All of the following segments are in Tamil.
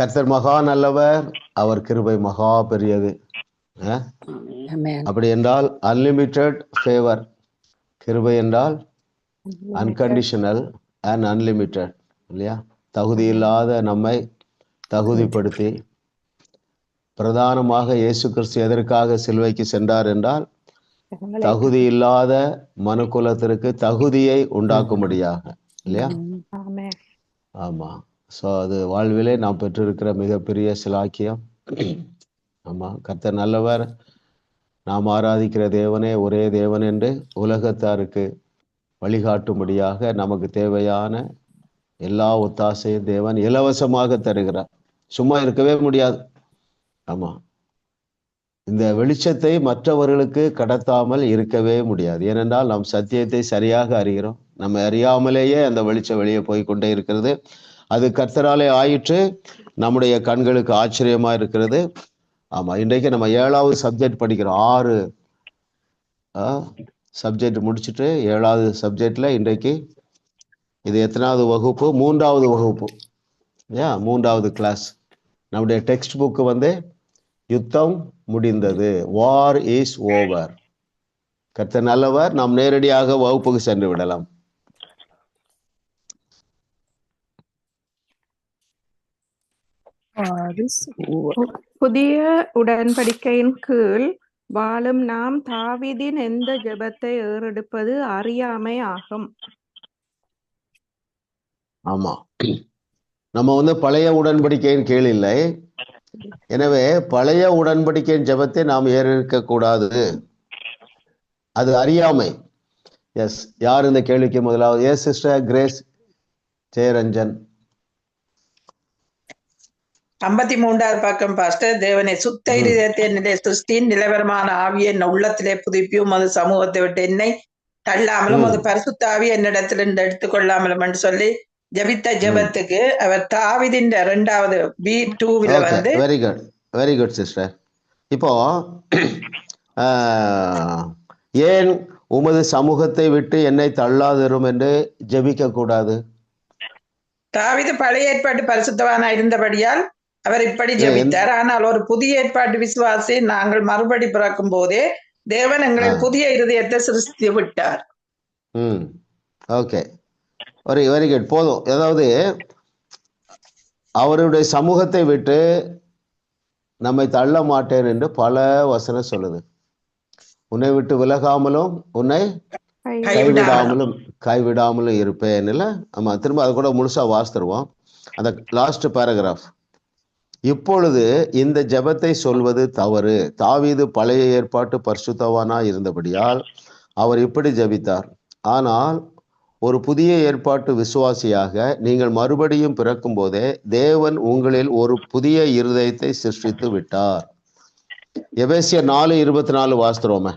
கர்த்தர் மகா நல்லவர், அவர் கிருபை மகா பெரியது. அப்படி என்றால் அன்லிமிட்டெட் ஃபேவர். கிருபை என்றால் அன்கண்டிஷனல் அண்ட் அன்லிமிட்டெட் இல்லையா? தகுதி இல்லாத நம்மை தகுதிப்படுத்தி பிரதானமாக இயேசு கிறிஸ்து எதற்காக சிலுவைக்கு சென்றார் என்றால் தகுதி இல்லாத மனுக்குலத்திற்கு தகுதியை உண்டாக்கும்படியாக இல்லையா? ஆமா. ஸோ அது வாழ்விலே நாம் பெற்றிருக்கிற மிகப்பெரிய சிலாக்கியம். ஆமா, கர்த்தர் நல்லவர், நாம் ஆராதிக்கிற தேவனே ஒரே தேவன் என்று உலகத்தாருக்கு வழிகாட்டும்படியாக நமக்கு தேவையான எல்லா ஒத்தாசையும் தேவன் இலவசமாக தருகிறார். சும்மா இருக்கவே முடியாது. ஆமா, இந்த வெளிச்சத்தை மற்றவர்களுக்கு கடத்தாமல் இருக்கவே முடியாது. ஏனென்றால் நாம் சத்தியத்தை சரியாக அறிகிறோம். நம்ம அறியாமலேயே அந்த வெளிச்சம் வெளியே போய் கொண்டே இருக்கிறது. அது கர்த்தராலே ஆயிற்று, நம்முடைய கண்களுக்கு ஆச்சரியமா இருக்கிறது. ஆமா, இன்றைக்கு நம்ம 7வது சப்ஜெக்ட் படிக்கிறோம். 6 சப்ஜெக்ட் முடிச்சுட்டு 7வது சப்ஜெக்ட்ல இன்றைக்கு இது எத்தனாவது வகுப்பு? 3வது வகுப்பு. 3வது கிளாஸ். நம்முடைய டெக்ஸ்ட் புக்கு யுத்தம் முடிந்தது, வார் இஸ் ஓவர். கர்த்தர் நல்லவர். நாம் நேரடியாக வகுப்புக்கு சென்று விடலாம். புதிய உடன்படிக்கையின் கீழ் வாழும் நாம் தாவீதின் எந்த ஜெபத்தை ஏறெடுப்பது அறியாமை ஆகும். ஆமா, நம்ம பழைய உடன்படிக்கையின் கீழ் இல்லை. எனவே பழைய உடன்படிக்கையின் ஜெபத்தை நாம் ஏறெடுக்க கூடாது. அது அறியாமை. எஸ், யார் இந்த கேள்விக்கு முதலாவது? Yes sister Grace Jeyaranjan. 53வது பக்கம் பாஸ்டர். தேவனை சுத்த இருதயத்தை சிருஷ்டியின் நிலவரமான ஆவியை என் உள்ளத்திலே புதுப்பியும், அது சமூகத்தை விட்டு என்னை தள்ளாமலும் அது பரிசுத்த ஆவி என்னிடத்துல எடுத்துக்கொள்ளாமலும் என்று சொல்லி ஜபித்த ஜபத்துக்கு அவர் தாவீதின் 2வது B2 very good, very good sister. இப்போ ஏன் உமது சமூகத்தை விட்டு என்னை தள்ளாதிரும் என்று ஜபிக்க கூடாது? தாவீது பழைய ஏற்பாட்டு பரிசுத்தவானா இருந்தபடியால் அவர் இப்படி ஜெபித்தார். ஆனால் ஒரு புதிய ஏற்பாட்டு விசுவாசி நாங்கள் மறுபடி பிறக்கும் போதே தேவன் எங்களின் புதிய இருதயத்தை சிருஷ்டி விட்டார். Okay, very very good. போதும். அதாவது அவருடைய சமூகத்தை விட்டு நம்மை தள்ள மாட்டேன் என்று பல வசனம் சொல்லுது. உன்னை விட்டு விலகாமலும் உன்னை கைவிடாமலும் இருப்பேன் இல்ல? ஆமா, திரும்ப அது கூட முழுசா வாசித்துருவோம். அந்த லாஸ்ட் பேராகிராஃப். இப்பொழுது இந்த ஜெபத்தை சொல்வது தவறு. தாவீது பழைய ஏற்பாட்டு பரிசுத்தவானா இருந்தபடியால் அவர் இப்படி ஜெபித்தார். ஆனால் ஒரு புதிய ஏற்பாட்டு விசுவாசியாக நீங்கள் மறுபடியும் பிறக்கும் போதே தேவன் உங்களில் ஒரு புதிய இருதயத்தை சிருஷ்டித்து விட்டார். எபேசியர் 4:24 வாசிக்கிறோமே.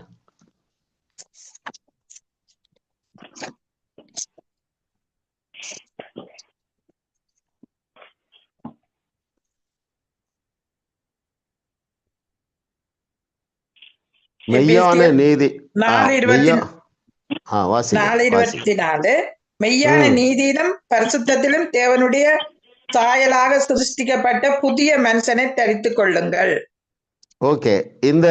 மெய்யான நீதி. 4:24 மெய்யான நீதியிலும் பரிசுத்தத்திலும் தேவனுடைய சாயலாக சிருஷ்டிக்கப்பட்ட புதிய மனுஷனை தரித்துக் கொள்ளுங்கள். ஓகே, இந்த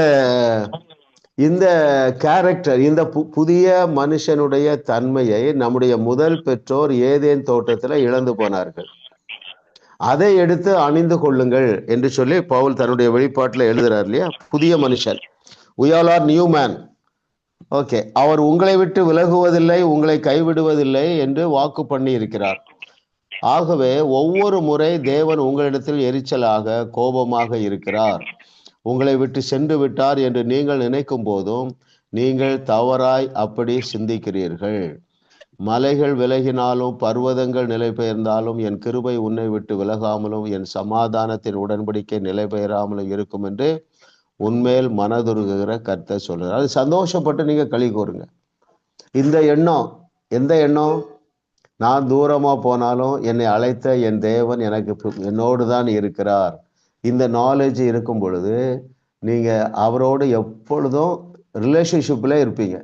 கேரக்டர், இந்த புதிய மனுஷனுடைய தன்மையை நம்முடைய முதல் பெற்றோர் ஏதேன் தோட்டத்துல இழந்து போனார்கள். அதை எடுத்து அணிந்து கொள்ளுங்கள் என்று சொல்லி பவுல் தன்னுடைய வெளிப்பாட்டுல எழுதுறார் இல்லையா? புதிய மனுஷன், we all are new man. Okay, அவர் உங்களை விட்டு விலகுவதில்லை, உங்களை கைவிடுவதில்லை என்று வாக்கு பண்ணி இருக்கிறார். ஆகவே ஒவ்வொரு முறை தேவன் உங்களிடத்தில் எரிச்சலாக கோபமாக இருக்கிறார், உங்களை விட்டு சென்று விட்டார் என்று நீங்கள் நினைக்கும் போதும் நீங்கள் தவறாய் அப்படி சிந்திக்கிறீர்கள். மலைகள் விலகினாலும் பர்வதங்கள் நிலை பெயர்ந்தாலும் என் கிருபை உன்னை விட்டு விலகாமலும் என் சமாதானத்தின் உடன்படிக்கை நிலை பெயராமலும் இருக்கும் என்று உண்மையில் மனதுருகிற கர்த்தர் சொல்றார். அது சந்தோஷப்பட்டு நீங்க களி கூறுங்க. இந்த எண்ணம், எந்த எண்ணம்? நான் தூரமா போனாலும் என்னை அழைத்த என் தேவன் எனக்கு என்னோடு தான் இருக்கிறார். இந்த நாலேஜ் இருக்கும் பொழுது நீங்க அவரோடு எப்பொழுதும் ரிலேஷன்ஷிப்ல இருப்பீங்க.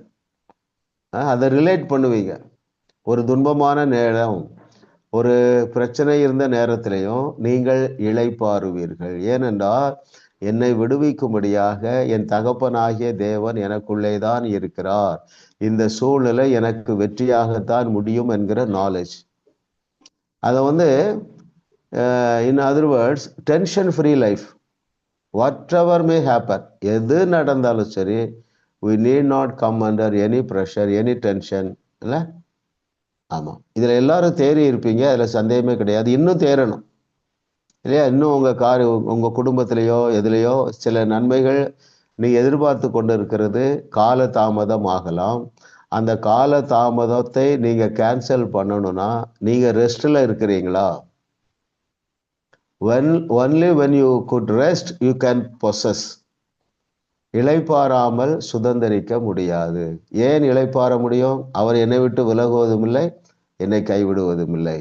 அதை ரிலேட் பண்ணுவீங்க. ஒரு துன்பமான நேரம், ஒரு பிரச்சனை இருந்த நேரத்திலையும் நீங்கள் இளைப்பாறுவீர்கள். ஏனென்றால் என்னை விடுவிக்கும்படியாக என் தகப்பனாகிய தேவன் எனக்குள்ளேதான் இருக்கிறார். இந்த சூழ்நிலை எனக்கு வெற்றியாகத்தான் முடியும் என்கிற நாலேஜ். அதை in other words, tension free life. What ever may happen, எது நடந்தாலும் சரி, we need not come under any pressure, any tension. இல்லை? ஆமாம், இதில் எல்லாரும் தேறி இருப்பீங்க, அதில் சந்தேகமே கிடையாது. இன்னும் தேரணும் இல்லையா? இன்னும் உங்கள் குடும்பத்திலேயோ எதுலேயோ சில நன்மைகள் நீங்கள் எதிர்பார்த்து கொண்டு இருக்கிறது கால தாமதம் ஆகலாம். அந்த கால தாமதத்தை நீங்கள் கேன்சல் பண்ணணும்னா நீங்கள் ரெஸ்ட்டில் இருக்கிறீங்களா? only when you could rest you can possess. இளைப்பாறாமல் சுதந்திரிக்க முடியாது. ஏன் இளைப்பாற முடியும்? அவர் என்னை விட்டு விலகுவதும் இல்லை, என்னை கைவிடுவதும் இல்லை.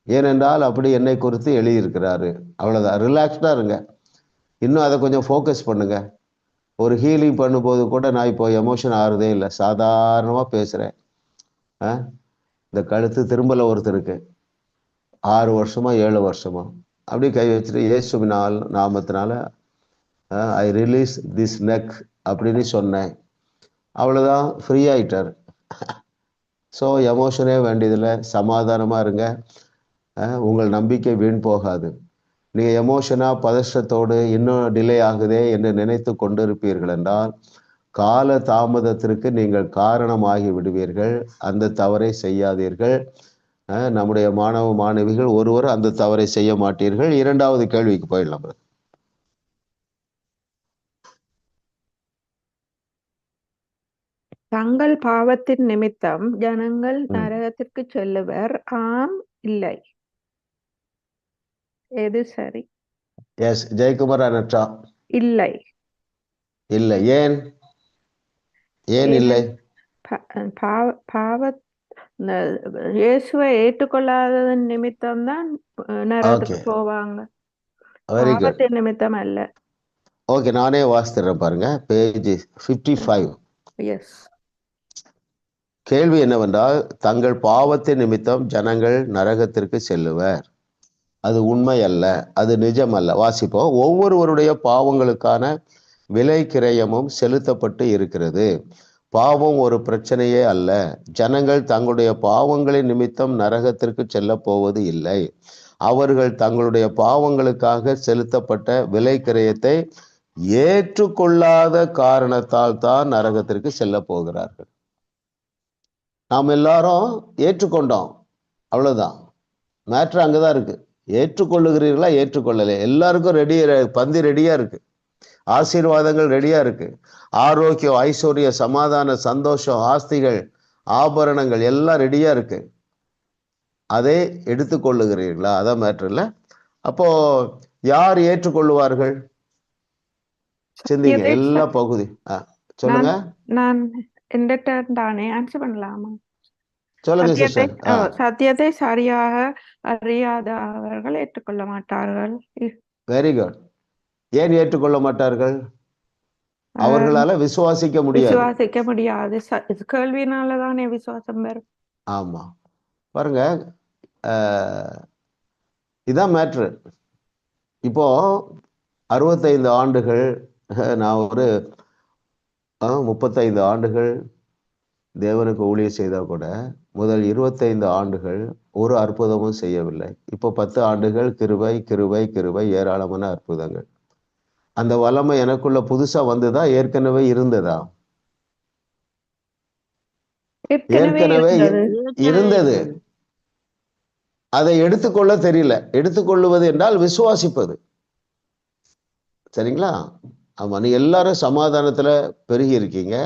ஏனென்றால் அப்படி என்னை குறித்து எழுதியிருக்கிறாரு. அவ்வளோதான். ரிலாக்ஸ்டாக இருங்க. இன்னும் அதை கொஞ்சம் ஃபோக்கஸ் பண்ணுங்க. ஒரு ஹீலிங் பண்ணும்போது கூட நான் இப்போ எமோஷன் ஆறுதே இல்லை, சாதாரணமாக பேசுகிறேன். இந்த கழுத்து திரும்பல ஒருத்தருக்கு 6 வருஷமா 7 வருஷமா அப்படி கை வச்சுட்டு இயேசுவினால் நாமத்தினால ஐ ரிலீஸ் திஸ் நெக் அப்படின்னு சொன்னேன். அவ்வளோதான், ஃப்ரீ ஆயிட்டார். ஸோ எமோஷனே வேண்டியதில்லை, சமாதானமாக இருங்க. உங்கள் நம்பிக்கை வீண் போகாது. நீங்கள் எமோஷனாக பதஷ்டத்தோடு இன்னும் டிலே ஆகுதே என்று நினைத்து கொண்டிருப்பீர்கள் என்றால் கால தாமதத்திற்கு நீங்கள் காரணமாகி விடுவீர்கள். அந்த தவறை செய்யாதீர்கள். நம்முடைய மாணவ மாணவிகள் ஒருவர் அந்த தவறை செய்ய மாட்டீர்கள். 2வது கேள்விக்கு போயிடலாம். தங்கள் பாவத்தின் நிமித்தம் ஜனங்கள் நரகத்திற்கு செல்லுவர். ஆம், இல்லை? எது சரி? எஸ், ஜெயக்குமார் அனட்டா. இல்லை. இல்லை. ஏன் இல்லை? இயேசுவை ஏற்றுக்கொள்ளாததன் நிமித்தம் தான் நரகத்துக்கு போவாங்க, பாவத்தின் நிமித்தம் அல்ல. ஓகே, நானே வாசித்துறேன் பாருங்க, பேஜ் 55. எஸ். கேள்வி என்னவென்றால், தங்கள் பாவத்தின் நிமித்தம் ஜனங்கள் நரகத்திற்கு செல்லுவர். அது உண்மை அல்ல, அது நிஜம் அல்ல. வாசிப்போம். ஒவ்வொருவருடைய பாவங்களுக்கான விலை கிரயமும் செலுத்தப்பட்டு இருக்கிறது. பாவம் ஒரு பிரச்சனையே அல்ல. ஜனங்கள் தங்களுடைய பாவங்களின் நிமித்தம் நரகத்திற்கு செல்ல போவது இல்லை. அவர்கள் தங்களுடைய பாவங்களுக்காக செலுத்தப்பட்ட விலை கிரயத்தை ஏற்றுக்கொள்ளாத காரணத்தால் தான் நரகத்திற்கு செல்ல போகிறார்கள். நாம் எல்லாரும் ஏற்றுக்கொண்டோம், அவ்வளவுதான். மேட்ரு அங்கதான் இருக்கு. ஏற்றுக்கொள்ளுகிறீர்களா, ஏற்றுக்கொள்ளலை? எல்லாருக்கும் பந்தி ரெடியா இருக்கு. ஆசீர்வாதங்கள் ரெடியா இருக்கு. ஆரோக்கியம், ஐஸ்வர்ய, சமாதான, சந்தோஷம், ஆஸ்திகள், ஆபரணங்கள் எல்லாம் ரெடியா இருக்கு. அதை எடுத்துக்கொள்ளுகிறீர்களா? அதான் மேட்ரு இல்லை. அப்போ யார் ஏற்றுக்கொள்ளுவார்கள்? சிந்திங்க. எல்லா பகுதி சொல்லுங்க. நான் தானே ஆன்சர் பண்ணலாமா? சொல்லுங்க சிஸ்டர். சத்தியத்தை சரியாக அறியாதவர்கள் ஏற்றுக்கொள்ள மாட்டார்கள். Very good. ஏன் ஏற்றுக்கொள்ள மாட்டார்கள்? அவர்களால விசுவாசிக்க முடியாது. கேள்வினாலதானே விசுவாசம் வரும். ஆமா, பாருங்க, இதான் மேட்ரு. இப்போ 65 ஆண்டுகள், நான் ஒரு 35 ஆண்டுகள் தேவனுக்கு ஊழியம் செய்தால் கூட முதல் 25 ஆண்டுகள் ஒரு அற்புதமும் செய்யவில்லை. இப்போ 10 ஆண்டுகள் கிருபை கிருபை கிருபை, ஏராளமான அற்புதங்கள். அந்த வல்லமை எனக்குள்ள புதுசா வந்ததா, ஏற்கனவே இருந்ததா? ஏற்கனவே இருந்தது. அதை எடுத்துக்கொள்ள தெரியல. எடுத்துக்கொள்ளுவது என்றால் விசுவாசிப்பது. சரிங்களா? ஆமா, நீ எல்லாரும் சமாதானத்துல பெருகி இருக்கீங்க.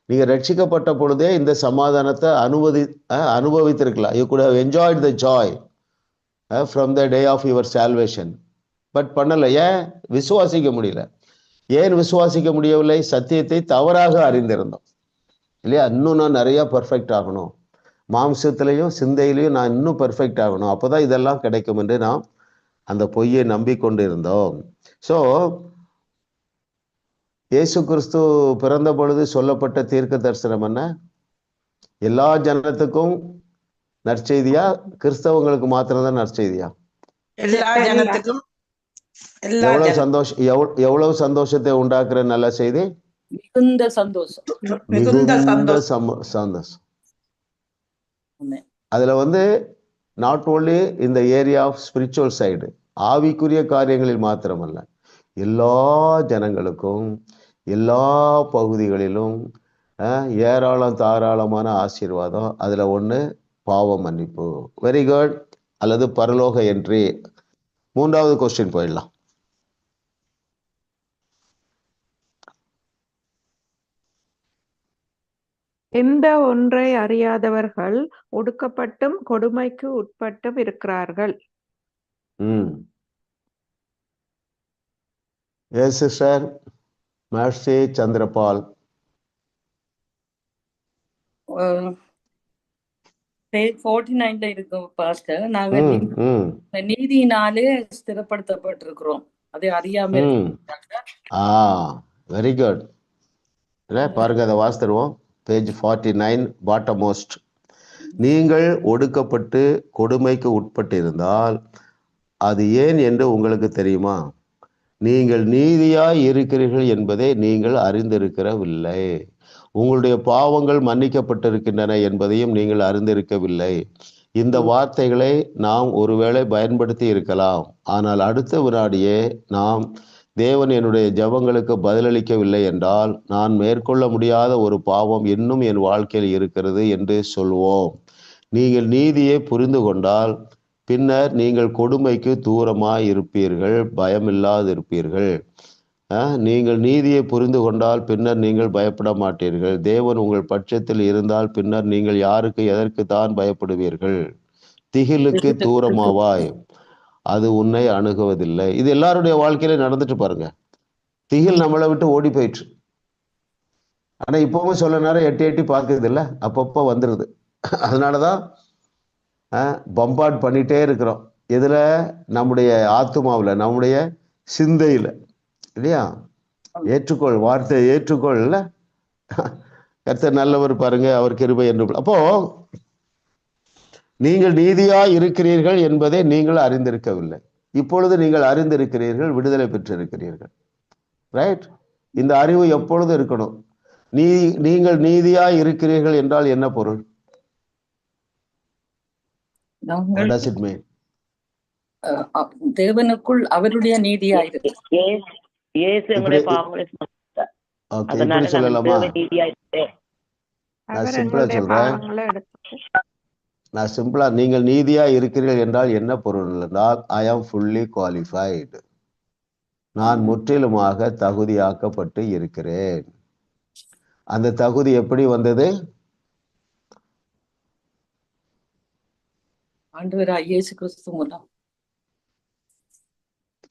நீங்க ரட்சிக்கப்பட்ட பொழுதே இந்த சமாதானத்தை அனுபவித்திருக்கலாம். You could have enjoyed the joy from the day of your salvation. But பண்ணல. ஏன்? விசுவாசிக்க முடியல. ஏன் விசுவாசிக்க முடியவில்லை? சத்தியத்தை தவறாக அறிந்திருந்தோம் இல்லையா? இன்னும் நான் நிறைய பர்ஃபெக்ட் ஆகணும், மாம்சத்திலையும் சிந்தையிலையும் நான் இன்னும் பர்ஃபெக்ட் ஆகணும், அப்போதான் இதெல்லாம் கிடைக்கும் என்று நாம் அந்த பொய்யை நம்பிக்கொண்டு இருந்தோம். ஸோ இயேசு கிறிஸ்து பிறந்த பொழுது சொல்லப்பட்ட தீர்க்க தரிசனம் என்ன? எல்லா ஜனத்துக்கும் நற்செய்தியா? கிறிஸ்தவங்களுக்கு மாத்திரம்தான் நற்செய்தியா? எல்லா ஜனத்துக்கும் எவ்வளவு சந்தோஷத்தை உண்டாக்குற நல்ல செய்தி? மிகுந்த சந்தோஷம். சந்தோஷம். அதுல வந்து நாட் ஓன்லி இந்த ஏரியா ஆஃப் ஸ்பிரிச்சுவல் சைடு, ஆவிக்குரிய காரியங்களில் மாத்திரமல்ல, எல்லா ஜனங்களுக்கும் எல்லா பகுதிகளிலும் ஏராளம் தாராளமான ஆசீர்வாதம். அதுல ஒண்ணு பாவ மன்னிப்பு. Very good. அல்லது பரலோக என்ட்ரி. 3வது கொஸ்டின் போயிடலாம். எந்த ஒன்றை அறியாதவர்கள் ஒடுக்கப்பட்டும் கொடுமைக்கு உட்பட்டும் இருக்கிறார்கள். Yes sister Mercy Chandrapal. Page 49ல இருக்கு பாஸ்டர். நாங்க நீதியினாலே ஸ்திரப்படுத்தப்பட்டிருக்கிறோம், அதை அறியாம. Very good. பாருங்க, அதை வாசித்துருவோம். Page 49 bottom most. நீங்கள் ஒடுக்கப்பட்டு கொடுமைக்கு உட்பட்டு இருந்தால் அது ஏன் என்று உங்களுக்கு தெரியுமா? நீங்கள் நீதியாய் இருக்கிறீர்கள் என்பதை நீங்கள் அறிந்திருக்கவில்லை. உங்களுடைய பாவங்கள் மன்னிக்கப்பட்டிருக்கின்றன என்பதையும் நீங்கள் அறிந்திருக்கவில்லை. இந்த வார்த்தைகளை நாம் ஒருவேளை பயன்படுத்தி இருக்கலாம், ஆனால் அடுத்த வினாடியே நாம் தேவன் என்னுடைய ஜெபங்களுக்கு பதிலளிக்கவில்லை என்றால் நான் மேற்கொள்ள முடியாத ஒரு பாவம் இன்னும் என் வாழ்க்கையில் இருக்கிறது என்று சொல்வோம். நீங்கள் நீதியை புரிந்து கொண்டால் பின்னர் நீங்கள் கொடுமைக்கு தூரமாய் இருப்பீர்கள், பயமில்லாது இருப்பீர்கள். நீங்கள் நீதியை புரிந்து கொண்டால் பின்னர் நீங்கள் பயப்பட மாட்டீர்கள். தேவன் உங்கள் பட்சத்தில் இருந்தால் பின்னர் நீங்கள் யாருக்கு எதற்கு தான் பயப்படுவீர்கள்? திகிலுக்கு தூரமாவாய், அது உன்னை அணுகுவதில்லை. இது எல்லாருடைய வாழ்க்கையில நடந்துட்டு பாருங்க. திகில் நம்மளை விட்டு ஓடி போயிற்று. ஆனா இப்பவும் சொல்ல நேரம் எட்டி எட்டி பார்க்குறது இல்லை, அப்பப்போ வந்துடுது. அதனாலதான் பம்பார்ட் பண்ணிட்டே இருக்கிறோம். இதுல நம்முடைய ஆத்துமாவில், நம்முடைய சிந்தையில, இல்லையா? ஏற்றுக்கொள், வார்த்தையை ஏற்றுக்கொள்ள. கர்த்தர் நல்லவர், பாருங்க, அவர் கிருபை என்று. அப்போ நீங்கள் நீதியா இருக்கிறீர்கள் என்பதை நீங்கள் அறிந்திருக்கவில்லை. இப்பொழுது நீங்கள் அறிந்திருக்கிறீர்கள், விடுதலை பெற்றிருக்கிறீர்கள். ரைட்? இந்த அறிவு எப்பொழுது இருக்கணும். நீங்கள் நீதியா இருக்கிறீர்கள் என்றால் என்ன பொருள்? தேவனுக்குள் அவருடைய நீதியா இருக்கு. சொல்லலாமா? நான் சிம்பிளா, நீங்கள் நீதியா இருக்கிறீர்கள் என்றால் என்ன பொருள் என்றால், ஐ ஆம் ஃபுல்லி குவாலிஃபைடு. நான் முற்றிலுமாக தகுதியாக்கப்பட்டு இருக்கிறேன். அந்த தகுதி எப்படி வந்தது? ஆண்டவராகிய இயேசு கிறிஸ்து மூலம்.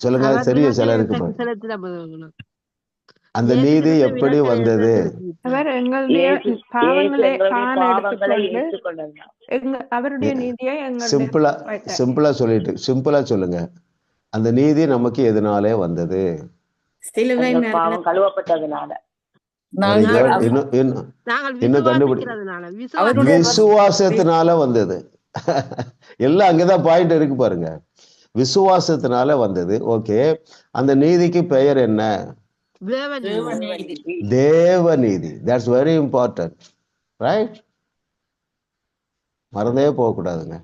சொல்லுங்க, தெரியும் சிலருக்கு. அந்த நீதி எப்படி வந்தது? அவர் எங்களுடைய பாவங்களை அவருடைய நீதியை சிம்பிளா சொல்லுங்க. அந்த நீதி நமக்கு எதனாலே வந்தது? பாவம் கழுவப்பட்டதுனால. இன்னும் கண்டுபிடி, விசுவாசத்தினால வந்தது. எல்லாம் அங்கதான் பாயிண்ட் இருக்கு பாருங்க. விசுவாசத்தினால வந்தது. ஓகே, அந்த நீதிக்கு பெயர் என்ன? தேவநீதி. That's very important. ரைட்? மறந்தே போகக்கூடாதுங்க.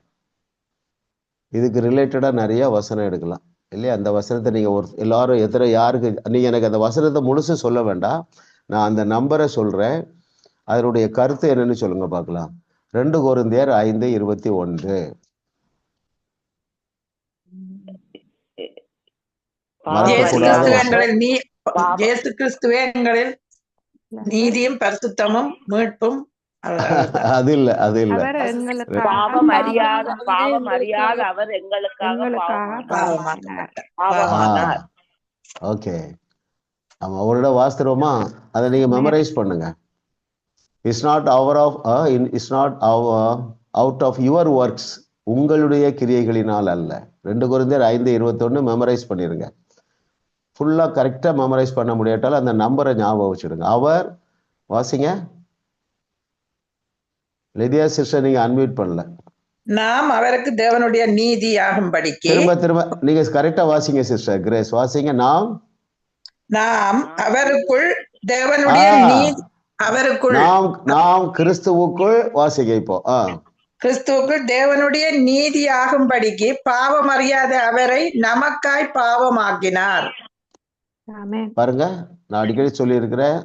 இதுக்கு ரிலேட்டடா நிறைய வசனம் எடுக்கலாம், இல்லையா? அந்த வசனத்தை நீங்க எல்லாரும் யாருக்கு நீங்க எனக்கு அந்த வசனத்தை முழுசு சொல்ல வேண்டாம், நான் அந்த நம்பரை சொல்றேன், அதனுடைய கருத்து என்னன்னு சொல்லுங்க பார்க்கலாம். 2 கொரிந்தியர் 5:21. இயேசு கிறிஸ்துவே எங்களில் நீதியும் பரிசுத்தமும் மீட்பும். அது இல்ல. பாவம் அறியாத அவர் எங்களுக்காக பாவமானார். ஓகே, ஆமா, அவரோட வாஸ்தவமா அதை நீங்க மெமரைஸ் பண்ணுங்க. It's not out of your works, உங்களுடைய கிரியைகளினால் அல்ல. 2 கொரிந்தியர் 5:21 மெமரைஸ் பண்ணிருங்க. ஃபுல்லா கரெக்டா மெமரைஸ் பண்ண முடியாட்டாலும் அந்த நம்பரை ஞாபகம் வச்சுடுங்க. அவர் வாசிங்க. லிதியா சிஸ்டர், நீங்க அன்மியூட் பண்ணல. நாம் அவருக்கு தேவனுடைய நீதி ஆகும்படிக்கு. திரும்ப நீங்க கரெக்டா வாசிங்க சிஸ்டர் கிரேஸ், வாசிங்க. நாம் அவருக்குள் தேவனுடைய நீதி, அவருக்குள் நாம் கிறிஸ்துவுக்குள் வாசிங்க. இப்போ கிறிஸ்துவுக்குள் தேவனுடைய நீதி ஆகும்படிக்கு பாவம் அறியாத அவரை நமக்காய் பாவமாக்கினார். பாருங்க, நான் அடிக்கடி சொல்லி இருக்கிறேன்,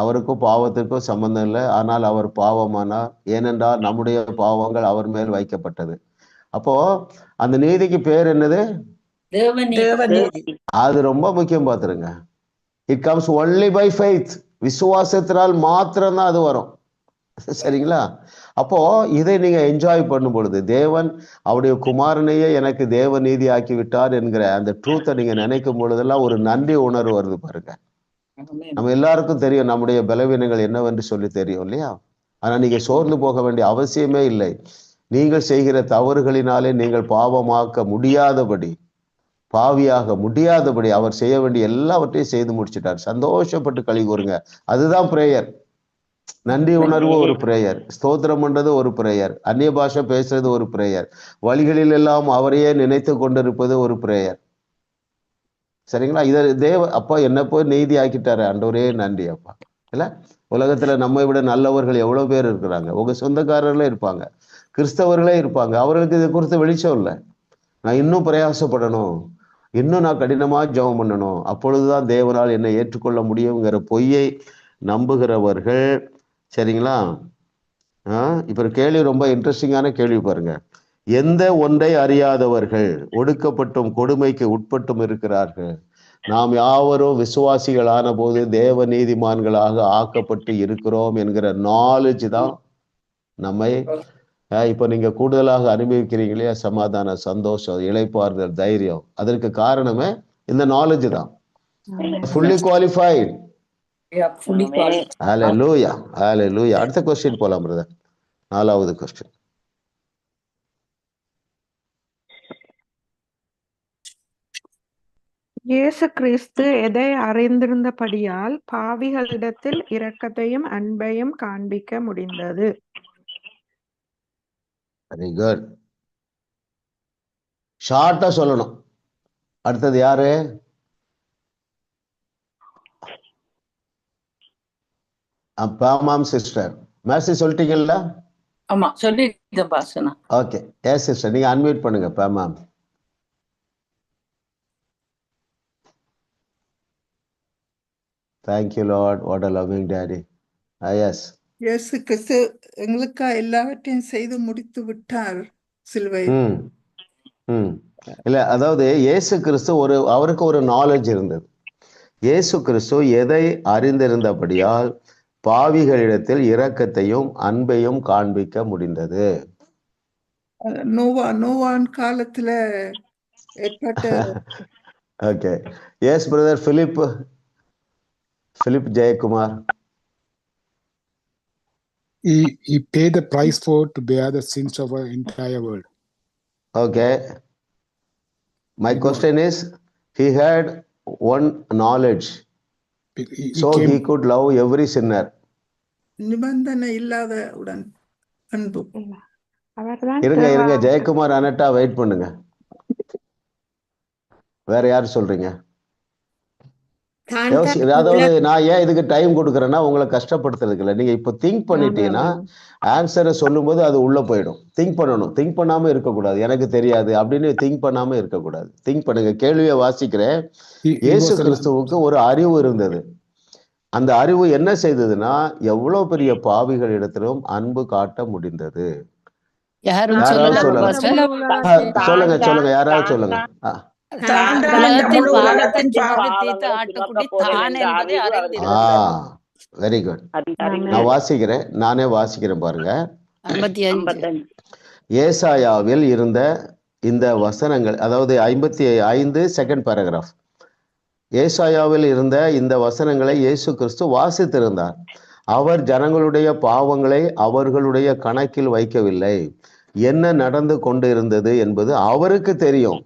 அவருக்கும் பாவத்திற்கும் சம்பந்தம் இல்லை. ஆனால் அவர் பாவமானார், ஏனென்றால் நம்முடைய பாவங்கள் அவர் மேல் வைக்கப்பட்டது. அப்போ அந்த நீதிக்கு பேர் என்னது? தேவநீதி. அது ரொம்ப முக்கியம் பார்த்துருங்க. It comes only by faith. விசுவாசத்தினால் மாத்திரம்தான் அது வரும். சரிங்களா? அப்போ இதை நீங்க என்ஜாய் பண்ணும் பொழுது, தேவன் அவருடைய குமாரனையே எனக்கு தேவ நீதி ஆக்கி விட்டார் என்கிற அந்த ட்ரூத்தை நீங்க நினைக்கும் பொழுதெல்லாம் ஒரு நன்றி உணர்வு வருது பாருங்க. நம்ம எல்லாருக்கும் தெரியும் நம்முடைய பலவீனங்கள் என்னவென்று சொல்லி தெரியும் இல்லையா? ஆனா நீங்க சோர்ந்து போக வேண்டிய அவசியமே இல்லை. நீங்கள் செய்கிற தவறுகளினாலே நீங்கள் பாவமாக்க முடியாதபடி, பாவியாக முடியாதபடி அவர் செய்ய வேண்டிய எல்லாவற்றையும் செய்து முடிச்சிட்டார். சந்தோஷப்பட்டு களி கூறுங்க. அதுதான் பிரேயர். நன்றி உணர்வு ஒரு பிரேயர், ஸ்தோத்திரம் பண்றது ஒரு பிரேயர், அந்நிய பாஷை பேசுறது ஒரு பிரேயர், வழிகளில் எல்லாம் அவரையே நினைத்து கொண்டிருப்பது ஒரு பிரேயர். சரிங்களா? இதை அப்பா என்ன போய் நீதி ஆக்கிட்டாரு ஆண்டவரே, நன்றி அப்பா. இல்ல, உலகத்துல நம்மை விட நல்லவர்கள் எவ்வளவு பேர் இருக்கிறாங்க. உங்க சொந்தக்காரர்களே இருப்பாங்க, கிறிஸ்தவர்களே இருப்பாங்க. அவர்களுக்கு இது குறித்து வெளிச்சம் இல்லை. நான் இன்னும் பிரயாசப்படணும், இன்னும் நான் கடினமா ஜெபம் பண்ணணும், அப்பொழுதுதான் தேவனால் என்னை ஏற்றுக்கொள்ள முடியுங்கிற பொய்யை நம்புகிறவர்கள். சரிங்களா? இப்ப கேள்வி ரொம்ப இன்ட்ரெஸ்டிங்கான கேள்வி பாருங்க. எந்த ஒன்றை அறியாதவர்கள் ஒடுக்கப்பட்டும் கொடுமைக்கு உட்பட்டும் இருக்கிறார்கள். நாம் யாவரும் விசுவாசிகளான போது தேவ நீதிமான்களாக ஆக்கப்பட்டு இருக்கிறோம் என்கிற நாலேஜ் தான் நம்மை இப்ப நீங்க கூடுதலாக அனுபவிக்கிறீங்களே, சமாதான, சந்தோஷம், இளைப்பாறுதல், தைரியம். அதற்கு காரணமே இந்த நாலேஜ் தான். Fully qualified. Hallelujah, hallelujah. அடுத்த क्वेश्चन போலாம் பிரதர். 4வது क्वेश्चन. இயேசு கிறிஸ்து எதை அறிந்திருந்தபடியால் பாவிகளிடத்தில் இரக்கத்தையும் அன்பையும் காண்பிக்க முடிந்தது? Very good. ஷார்ட்டா சொல்லணும். அடுத்தது யாரு? பாமாம் சிஸ்டர். மேசி சொல்லிட்டீங்கல்ல? ஆமா, சொல்லிட்டேன் பாஸ்டர். ஓகே, எஸ் சிஸ்டர், நீங்க அன்மியூட் பண்ணுங்க. பாமாம். Thank you Lord, what a loving daddy. Yes. இயேசு கிறிஸ்து எங்களுக்கா எல்லாவற்றையும் செய்து முடித்து விட்டார் சிலுவையில். இல்ல, அதாவது இயேசு கிறிஸ்து அவருக்கு ஒரு நாலேஜ் இருந்தது. இயேசு கிறிஸ்து எதை அறிந்திருந்தபடியால் பாவிகளிடத்தில் இரக்கத்தையும் அன்பையும் காண்பிக்க முடிந்தது? நோவான் காலத்துல ஏற்பட்ட. Okay, yes brother Philip Jayakumar. He paid the price to bear the sins of our entire world. Okay. My question is, he had one knowledge, he could love every sinner. நிபந்தனை இல்லாத உடன் அன்பு. இருங்க ஜெயக்குமார் அனட்டா வெயிட் பண்ணுங்க. வேற யாரு சொல்றீங்க? அதாவது நான் ஏன் இதுக்கு டைம் கொடுக்குறேன்னா உங்களை கஷ்டப்படுத்துறதுக்கு இல்லை. நீங்க இப்போ திங்க் பண்ணிட்டீங்கன்னா ஆன்சரை சொல்லும் போது அது உள்ள போயிடும். திங்க் பண்ணணும், திங்க் பண்ணாம இருக்கக்கூடாது. எனக்கு தெரியாது அப்படின்னு திங்க் பண்ணாம இருக்கக்கூடாது. திங்க் பண்ணுங்க. கேள்வியை வாசிக்கிறேன். இயேசு கிறிஸ்துவுக்கு ஒரு அறிவு இருந்தது. அந்த அறிவு என்ன செய்ததுன்னா, எவ்வளவு பெரிய பாவிகள் இடத்திலும் அன்பு காட்ட முடிந்தது. யாராவது சொல்லுங்க யாராவது சொல்லுங்க. Very good. நான் வாசிக்கிறேன், நானே வாசிக்கிறேன் பாருங்க. ஏசாயாவில் இருந்த இந்த வசனங்கள், அதாவது 55 செகண்ட் பேராகிராஃப். ஏசாயாவில் இருந்த இந்த வசனங்களை இயேசு கிறிஸ்து வாசித்திருந்தார். அவர் ஜனங்களுடைய பாவங்களை அவர்களுடைய கணக்கில் வைக்கவில்லை. என்ன நடந்து கொண்டு இருந்தது என்பது அவருக்கு தெரியும்.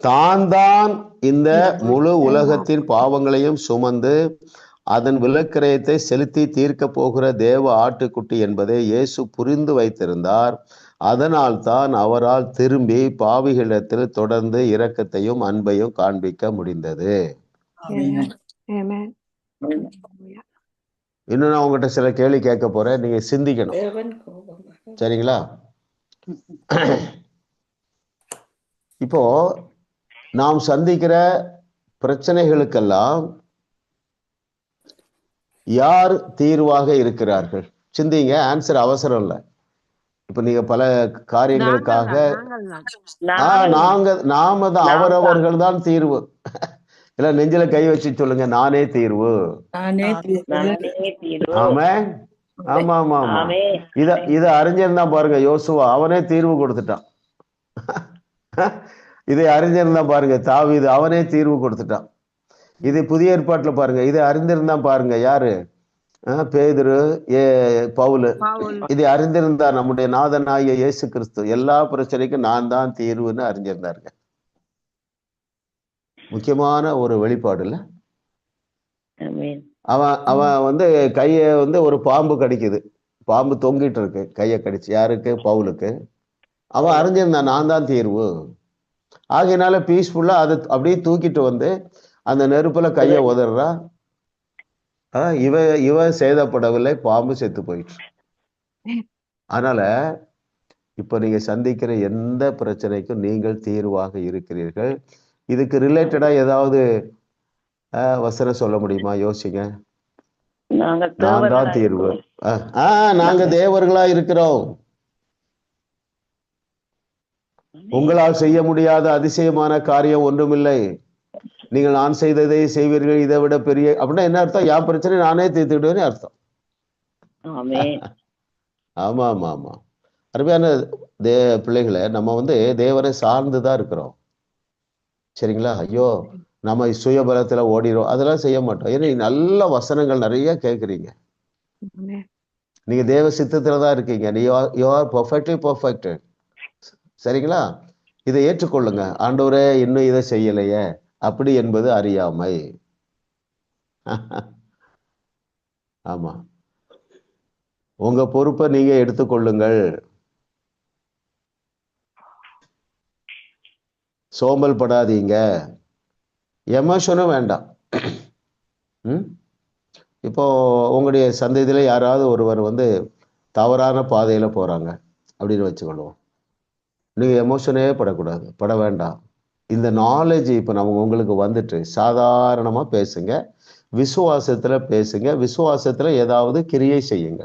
தான் இந்த முழு உலகத்தின் பாவங்களையும் சுமந்து அதன் விலக்கிரயத்தை செலுத்தி தீர்க்க போகிற தேவ ஆட்டுக்குட்டி என்பதை இயேசு புரிந்து வைத்திருந்தார். அதனால் தான் அவரால் திரும்பி பாவிகளிடத்தில் தொடர்ந்து இரக்கத்தையும் அன்பையும் காண்பிக்க முடிந்தது. இன்னும் நான் உங்ககிட்ட சில கேள்வி கேட்க போறேன், நீங்க சிந்திக்கணும். சரிங்களா? இப்போ நாம் சந்திக்கிற பிரச்சனைகளுக்கெல்லாம் யார் தீர்வாக இருக்கிறார்கள்? சிந்திங்க, ஆன்சர் அவசரம் இல்லை. இப்ப நீங்க பல காரியங்களுக்காக நாம தான், அவரவர்கள் தான் தீர்வு. இல்ல நெஞ்சில கை வச்சு சொல்லுங்க, நானே தீர்வு. ஆமா ஆமா ஆமா ஆமா. இத அறிஞர்னா பாருங்க, யோசுவா அவனே தீர்வு கொடுத்துட்டான். இதை அறிஞர்னா பாருங்க, தாவீது அவனே தீர்வு கொடுத்துட்டான். இது புதிய ஏற்பாட்டுல பாருங்க, இதை அறிந்திருந்தா பாருங்க, யாரு? பேதுரு, பவுலு. இதை அறிந்திருந்தா நம்முடைய நாதனாகிய இயேசு கிறிஸ்து எல்லா பிரச்சனைக்கும் நான் தான் தீர்வுன்னு அறிஞ்சிருந்தாருங்க. முக்கியமான ஒரு வெளிப்பாடு இல்ல? அவன் கைய ஒரு பாம்பு கடிக்குது, பாம்பு தொங்கிட்டு இருக்கு, கைய கடிச்சு. யாருக்கு? பவுலுக்கு. அவன் அறிஞ்சிருந்தான் நான் தான் தீர்வு. ஆகையினால பீஸ்ஃபுல்லா அதை அப்படியே தூக்கிட்டு அந்த நெருப்புல கைய உதறா. இவன் சேதப்படவில்லை, பாம்பு செத்து போயிட்டு. அதனால இப்ப நீங்க சந்திக்கிற எந்த பிரச்சனைக்கும் நீங்கள் தீர்வாக இருக்கிறீர்கள். இதுக்கு ரிலேட்டடா ஏதாவது வசனம் சொல்ல முடியுமா? யோசிங்க. நான் தான் தீர்வு. நாங்க தேவர்களா இருக்கிறோம். உங்களால் செய்ய முடியாத அதிசயமான காரியம் ஒன்றுமில்லை. நீங்கள் நான் செய்ததை செய்வீர்கள், இதை விட பெரிய. அப்படின்னா என்ன அர்த்தம்? யா பிரச்சனை நானே தீர்த்துக்கிடுவேன்னு அர்த்தம். ஆமா ஆமா ஆமா. அருமையான பிள்ளைகளை, நம்ம தேவரை சார்ந்துதான் இருக்கிறோம். சரிங்களா? ஐயோ நம்ம சுயபலத்துல ஓடிடும், அதெல்லாம் செய்ய மாட்டோம். ஏன்னா நல்ல வசனங்கள் நிறைய கேட்குறீங்க. நீங்க தேவ சித்தத்துலதான் இருக்கீங்க. You are perfectly perfect. சரிங்களா? இதை ஏற்றுக்கொள்ளுங்க. ஆண்டவரே இன்னும் இதை செய்யலையே அப்படி என்பது அறியாமை. ஆமா, உங்க பொறுப்பை நீங்க எடுத்துக்கொள்ளுங்கள். சோம்பல் படாதீங்க. எமோஷனும் வேண்டாம். இப்போ உங்களுடைய சந்ததியில யாராவது ஒருவர் தவறான பாதையில போறாங்க அப்படின்னு வச்சுக்கொள்வோம். நீங்க எமோஷனே படக்கூடாது, பட வேண்டாம். இந்த நாலேஜ் இப்போ உங்களுக்கு வந்துட்டு சாதாரணமா பேசுங்க, விசுவாசத்துல பேசுங்க, விசுவாசத்துல ஏதாவது கிரியை செய்யுங்க.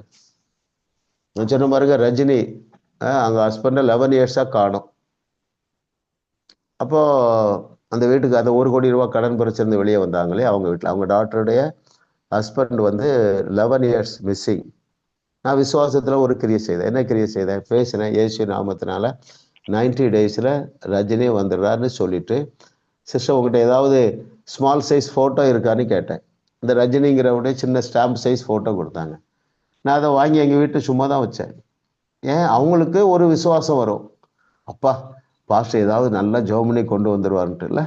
நான் சொன்ன பாருங்க, ரஜினி அங்க ஹஸ்பண்ட 11 இயர்ஸா காணும். அப்போ அந்த வீட்டுக்கு அந்த 1 கோடி ரூபாய் கடன் பிரச்சனை வெளியே வந்தாங்களே, அவங்க வீட்டில் அவங்க டாக்டருடைய ஹஸ்பண்ட் 11 இயர்ஸ் மிஸ்ஸிங். நான் விசுவாசத்துல ஒரு கிரியை செய்தேன். என்ன கிரியை செய்தேன்? பேசினேன், இயேசு நாமத்தினால 90 டேஸ்ல ரஜினி வந்துடுறாருன்னு சொல்லிட்டு, சிஸ்டர் உங்ககிட்ட ஏதாவது ஸ்மால் சைஸ் ஃபோட்டோ இருக்கான்னு கேட்டேன். இந்த ரஜினிங்கிறவுடைய சின்ன ஸ்டாம்ப் சைஸ் ஃபோட்டோ கொடுத்தாங்க. நான் அதை வாங்கி எங்கள் வீட்டு சும்மா தான் வச்சேன். ஏன்? அவங்களுக்கு ஒரு விசுவாசம் வரும், அப்பா பாஸ்டர் ஏதாவது நல்ல ஜோமனி கொண்டு வந்துடுவார்ன்ட்டு இல்லை.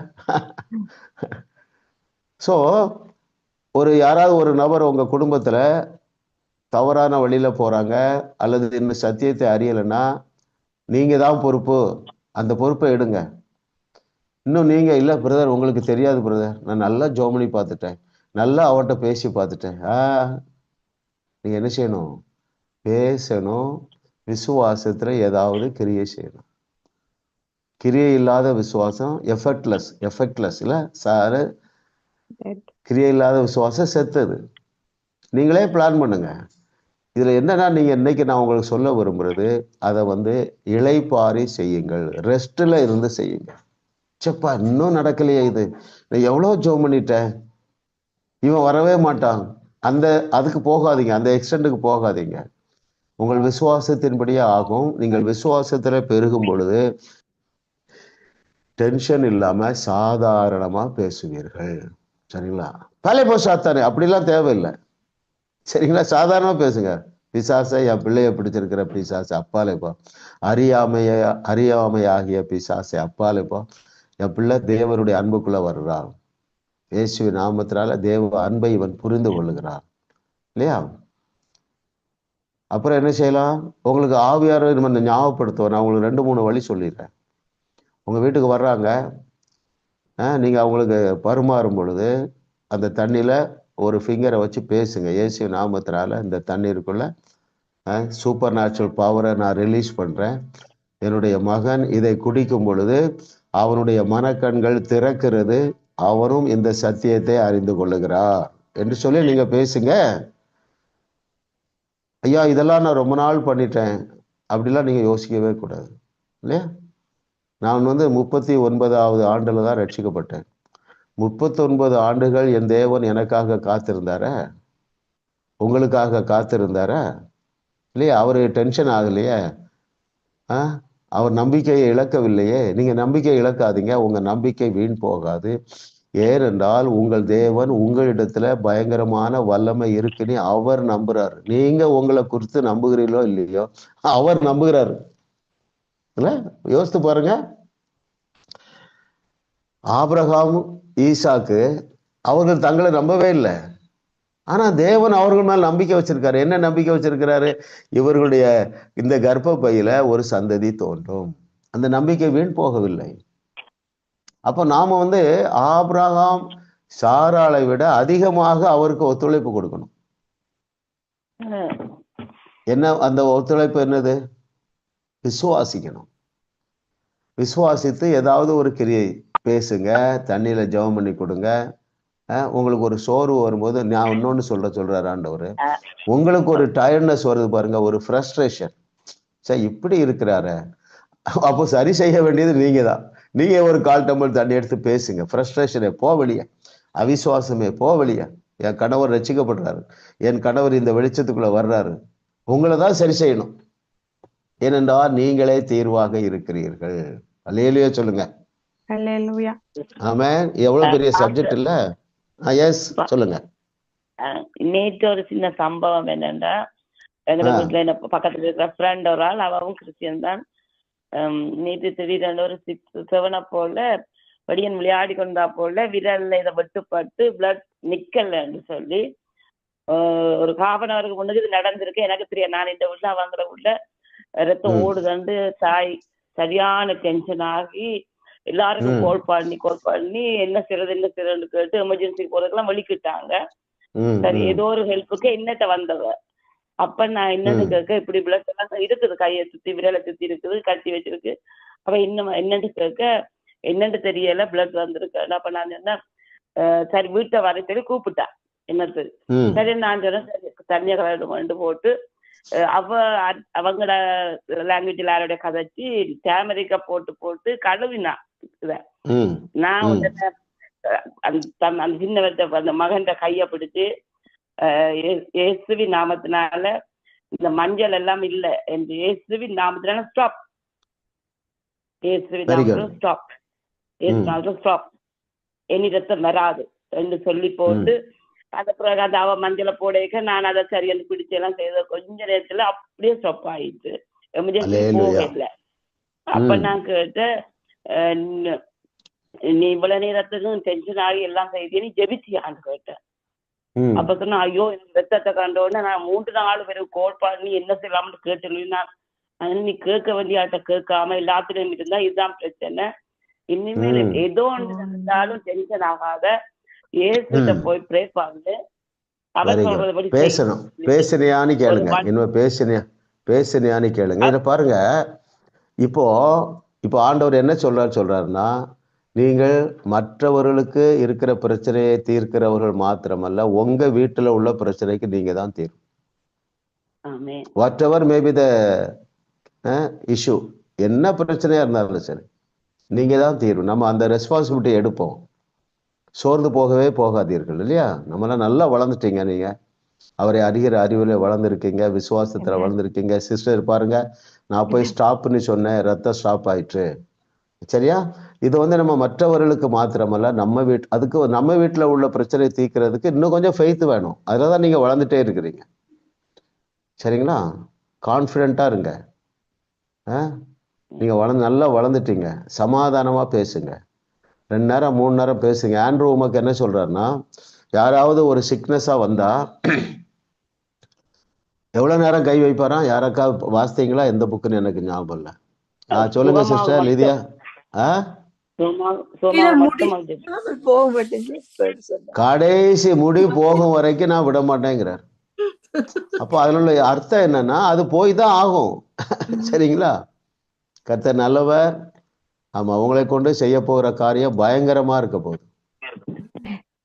ஸோ யாராவது ஒரு நபர் உங்கள் குடும்பத்தில் தவறான வழியில போறாங்க அல்லது இன்னும் சத்தியத்தை அறியலைன்னா நீங்க தான் பொறுப்பு. அந்த பொறுப்பை எடுங்க. இன்னும் நீங்க இல்ல பிரதர் உங்களுக்கு தெரியாது பிரதர், நான் நல்லா ஜோமனி பார்த்துட்டேன், நல்லா அவட்ட பேசி பார்த்துட்டேன். நீங்க என்ன செய்யணும்? பேசணும். விசுவாசத்துல ஏதாவது கிரியை செய்யணும். கிரியை இல்லாத விசுவாசம் எஃபெக்ட்லெஸ் இல்ல சார். கிரியை இல்லாத விசுவாசம் செத்தது. நீங்களே பிளான் பண்ணுங்க. இதுல என்னன்னா, நீங்க இன்னைக்கு நான் உங்களுக்கு சொல்ல விரும்புறது, அதை இளைப்பாரி செய்யுங்கள், ரெஸ்ட்ல இருந்து செய்யுங்க. சப்பா இன்னும் நடக்கலையே, இது நான் எவ்வளவு ஜோம் பண்ணிட்டேன், இவன் வரவே மாட்டான், அதுக்கு போகாதீங்க, அந்த எக்ஸ்டெண்டுக்கு போகாதீங்க. உங்கள் விசுவாசத்தின்படியே ஆகும். நீங்கள் விசுவாசத்துல பெருகும் பொழுது டென்ஷன் இல்லாம சாதாரணமா பேசுவீர்கள். சரிங்களா? பழைய போ சாத்தானே அப்படிலாம் தேவையில்லை. சரிங்களா? சாதாரணமா பேசுங்க. பிசாசை, என் பிள்ளைய பிடிச்சிருக்கிற பிசாசை அப்பாலேப்பா, அறியாமையாகிய பிசாசை அப்பாலேப்பா, என் பிள்ளை தேவனுடைய அன்புக்குள்ள வர்றான், இயேசுவின் நாமத்தினால தேவ அன்பை இவன் புரிந்து கொள்ளுகிறான் இல்லையா? அப்புறம் என்ன செய்யலாம்? உங்களுக்கு ஆவியாரை நம்ம ஞாபகப்படுத்துவோம். நான் உங்களுக்கு 2-3 வழி சொல்லிடுறேன். உங்கள் வீட்டுக்கு வர்றாங்க, நீங்கள் அவங்களுக்கு பரிமாறும் பொழுது அந்த தண்ணியில் ஒரு ஃபிங்கரை வச்சு பேசுங்க. இயேசு நாமத்தினால இந்த தண்ணீருக்குள்ள சூப்பர் நேச்சுரல் பவரை நான் ரிலீஸ் பண்ணுறேன். என்னுடைய மகன் இதை குடிக்கும் பொழுது அவனுடைய மனக்கண்கள் திறக்கிறது, அவரும் இந்த சத்தியத்தை அறிந்து கொள்ளுகிறார் என்று சொல்லி நீங்க பேசுங்க. ஐயா இதெல்லாம் நான் ரொம்ப நாள் பண்ணிட்டேன் அப்படிலாம் நீங்க யோசிக்கவே கூடாது இல்லையா? நான் 39வது ஆண்டுல தான் ரட்சிக்கப்பட்டேன். 39 ஆண்டுகள் என் தேவன் எனக்காக காத்திருந்தார, உங்களுக்காக காத்திருந்தார இல்லையா? அவரு டென்ஷன் ஆகலையே, அவர் நம்பிக்கையை இழக்கவில்லையே. நீங்க நம்பிக்கை இழக்காதீங்க, உங்க நம்பிக்கை வீண் போகாது. ஏனென்றால் உங்கள் தேவன் உங்களிடத்துல பயங்கரமான வல்லமை இருக்குன்னு அவர் நம்புறாரு. நீங்க உங்களை குறித்து நம்புகிறீங்களோ இல்லையோ, அவர் நம்புகிறாரு. இல்ல, யோசித்து பாருங்க. ஆபிரகாம், ஈசாக்கு அவர்கள் தங்களை நம்பவே இல்லை. ஆனா தேவன் அவர்கள் மேல் நம்பிக்கை வச்சிருக்காரு. என்ன நம்பிக்கை வச்சிருக்கிறாரு? இவர்களுடைய இந்த கர்ப்பப்பையில ஒரு சந்ததி தோன்றும். அந்த நம்பிக்கை வீண் போகவில்லை. அப்ப நாம ஆபிரகாம் சாராளை விட அதிகமாக அவருக்கு ஒத்துழைப்பு கொடுக்கணும். என்ன அந்த ஒத்துழைப்பு? என்னது? விசுவாசிக்கணும். விசுவாசித்து ஏதாவது ஒரு கிரியை பேசுங்க, தண்ணியில ஜெபம் பண்ணி கொடுங்க. உங்களுக்கு ஒரு சோர்வு வரும்போது நான் இன்னொன்னு சொல்றாரு ஆண்டவர், உங்களுக்கு ஒரு டயர்ட்னஸ் வருது பாருங்க, ஒரு ஃப்ரஸ்ட்ரேஷன், சரி இப்படி இருக்கிறாரு, அப்போ சரி செய்ய வேண்டியது நீங்க தான். நீங்க ஒரு 1/4 டம்ளர் தண்ணி எடுத்து பேசுங்க. ஃப்ரஸ்ட்ரேஷனே போ வெளியே, அவிசுவாசமே போ வெளியே. என் கணவர் ரட்சிக்கப்படுறாரு, என் கணவர் இந்த வெளிச்சத்துக்குள்ள வர்றாரு, உங்களை தான் சரி செய்யணும். ஏனென்றால் நீங்களே தீர்வாக இருக்கிறீர்கள். அல்லேலூயா சொல்லுங்க. அல்லேலூயா. ஆமென். எவ்வளவு பெரிய சப்ஜெக்ட் இல்ல? எஸ் சொல்லுங்க. நேற்று ஒரு சின்ன சம்பவம் என்னன்னா, எங்க வீட்டுல பக்கத்துல இருக்கிற ஃப்ரெண்ட் ஒரு ஆள், அவவும் கிறிஸ்டியன் தான். நேற்று திடீரென்று ஒரு 6-7 போல வடியன் விளையாடி கொண்டா போல விரல்ல இதை வெட்டுப்பட்டு பிளட் நிக்கலன்னு சொல்லி ஒரு 1/2 hour முன்னுக்கு இது நடந்திருக்கு. எனக்கு தெரியும். நான் இந்த வீட்டுல வாங்குற வீட்டுல ரத்தம் ஓடுதண்டு தாய் சரியான டென்ஷன் ஆகி எல்லாருக்கும் கால் பண்ணி என்ன செய்யறதுன்னு கேட்டு எமர்ஜென்சி போறதுக்கெல்லாம் வலிக்கிட்டாங்க. சரி, ஏதோ ஒரு ஹெல்ப்புக்கு என்னட்ட வந்தவ. அப்ப நான் என்னன்னு கேட்க, இப்படி பிளட் எல்லாம் இருக்குது, கையை சுத்தி விரலை சுத்தி இருக்குது, கட்டி வச்சிருக்கு. அப்ப என்னன்னு கேட்க, என்னன்னு தெரியல, பிளட் வந்திருக்கு. அப்ப நான் என்ன, சரி வீட்டை வர சொல்லி கூப்பிட்டேன். என்னது சரி நான் சொன்னேன், சரி தண்ணியை கலந்து போட்டு அவங்களோட லாங்குவேஜ்ல யாரோட கதைச்சு டேமரிக்கா போட்டு கழுவினா. நான் அந்த சின்ன அந்த மகன் கைய பிடிச்சு இயேசுவின் நாமத்தினால இந்த மஞ்சள் எல்லாம் இல்ல என்று, இயேசுவின் நாமத்தினால ஸ்டாப், இயேசுவின் நாமத்தினால ஸ்டாப், இயேசுவின் ஸ்டாப், இனி ரத்தம் வராது என்று சொல்லி போட்டு அந்த பிறகு அந்த அவ மஞ்சளை போடைக்க நான் அதை சரியான பிடிச்செல்லாம் செய்த கொஞ்ச நேரத்துல அப்படியே ஸ்டாப் ஆயிடுச்சு. எமர்ஜென்சி போகல. அப்ப நான் கேட்டேன், நீ இவ்வளவு நேரத்துக்கும் டென்ஷன் ஆகி எல்லாம் செய்தி நீ ஜெபிச்சியான்னு கேட்டேன். அப்ப சொன்னா, ஐயோ ரத்தத்தை கண்டோன்னு நான் 3-4 பேருக்கு கால் பண்ணி என்ன செய்யலாம்னு கேட்டு, நீ கேட்க வேண்டிய ஆட்ட கேட்காம எல்லாத்துலயும் இருந்தா இதுதான் பிரச்சனை. இனிமேல் ஏதோ ஒன்று இருந்தாலும் டென்ஷன் ஆகாத, ஏசுகிட்ட போய் ப்ரே பண்ணு. அவர் சொல்றபடி பேசணும். பேசுனியான்னு கேளுங்க. இன்னும் பேசுனியான்னு கேளுங்க. இதை பாருங்க, இப்போ ஆண்டவர் என்ன சொல்றாருன்னா, நீங்கள் மற்றவர்களுக்கு இருக்கிற பிரச்சனையை தீர்க்கிறவர்கள் மாத்திரமல்ல, உங்க வீட்டுல உள்ள பிரச்சனைக்கு நீங்க தான் தீர்வு. What ever may be the issue, என்ன பிரச்சனையா இருந்தாலும் சரி நீங்க தான் தீர்வு. நம்ம அந்த ரெஸ்பான்சிபிலிட்டி எடுப்போம். சோர்ந்து போகவே போகாதீர்கள் இல்லையா? நம்மளாம் நல்லா வளர்ந்துட்டீங்க. நீங்க அவரை அறிகிற அறிவுல வளர்ந்துருக்கீங்க, விசுவாசத்துல வளர்ந்துருக்கீங்க. சிஸ்டர் பாருங்க, நான் போய் ஸ்டாப்னு சொன்னேன், ரத்தம் ஸ்டாப் ஆயிற்று. சரியா? இது நம்ம மற்றவர்களுக்கு மாத்திரமல்ல, நம்ம வீட்டுல உள்ள பிரச்சனை தீர்க்கிறதுக்கு இன்னும் கொஞ்சம் ஃபெய்த் வேணும். அதுலதான் நீங்க வளர்ந்துட்டே இருக்கிறீங்க. சரிங்களா? கான்ஃபிடென்ட்டா இருங்க. நீங்க நல்லா வளர்ந்துட்டீங்க. சமாதானமா பேசுங்க. 2 நேரம் 3 நேரம் பேசுங்க. ஆண்ட்ரூ உமக்கு என்ன சொல்றாருன்னா, யாராவது ஒரு சிக்னஸா வந்தா எவ்வளவு நேரம் கை வைப்பாராம்? யாராக்கா வாசித்தீங்களா? எந்த புக்குன்னு எனக்கு ஞாபகம் இல்லை. சொல்லுங்க சிஸ்டர் லிதியா. கடைசி முடி போகும் வரைக்கும் நான் விட மாட்டேங்கிறார். அப்போ அதுல உள்ள அர்த்தம் என்னன்னா, அது போய் தான் ஆகும். சரிங்களா? கர்த்தர் நல்லவர். ஆமா, உங்களை கொண்டு செய்ய போகிற காரியம் பயங்கரமா இருக்க போகுது.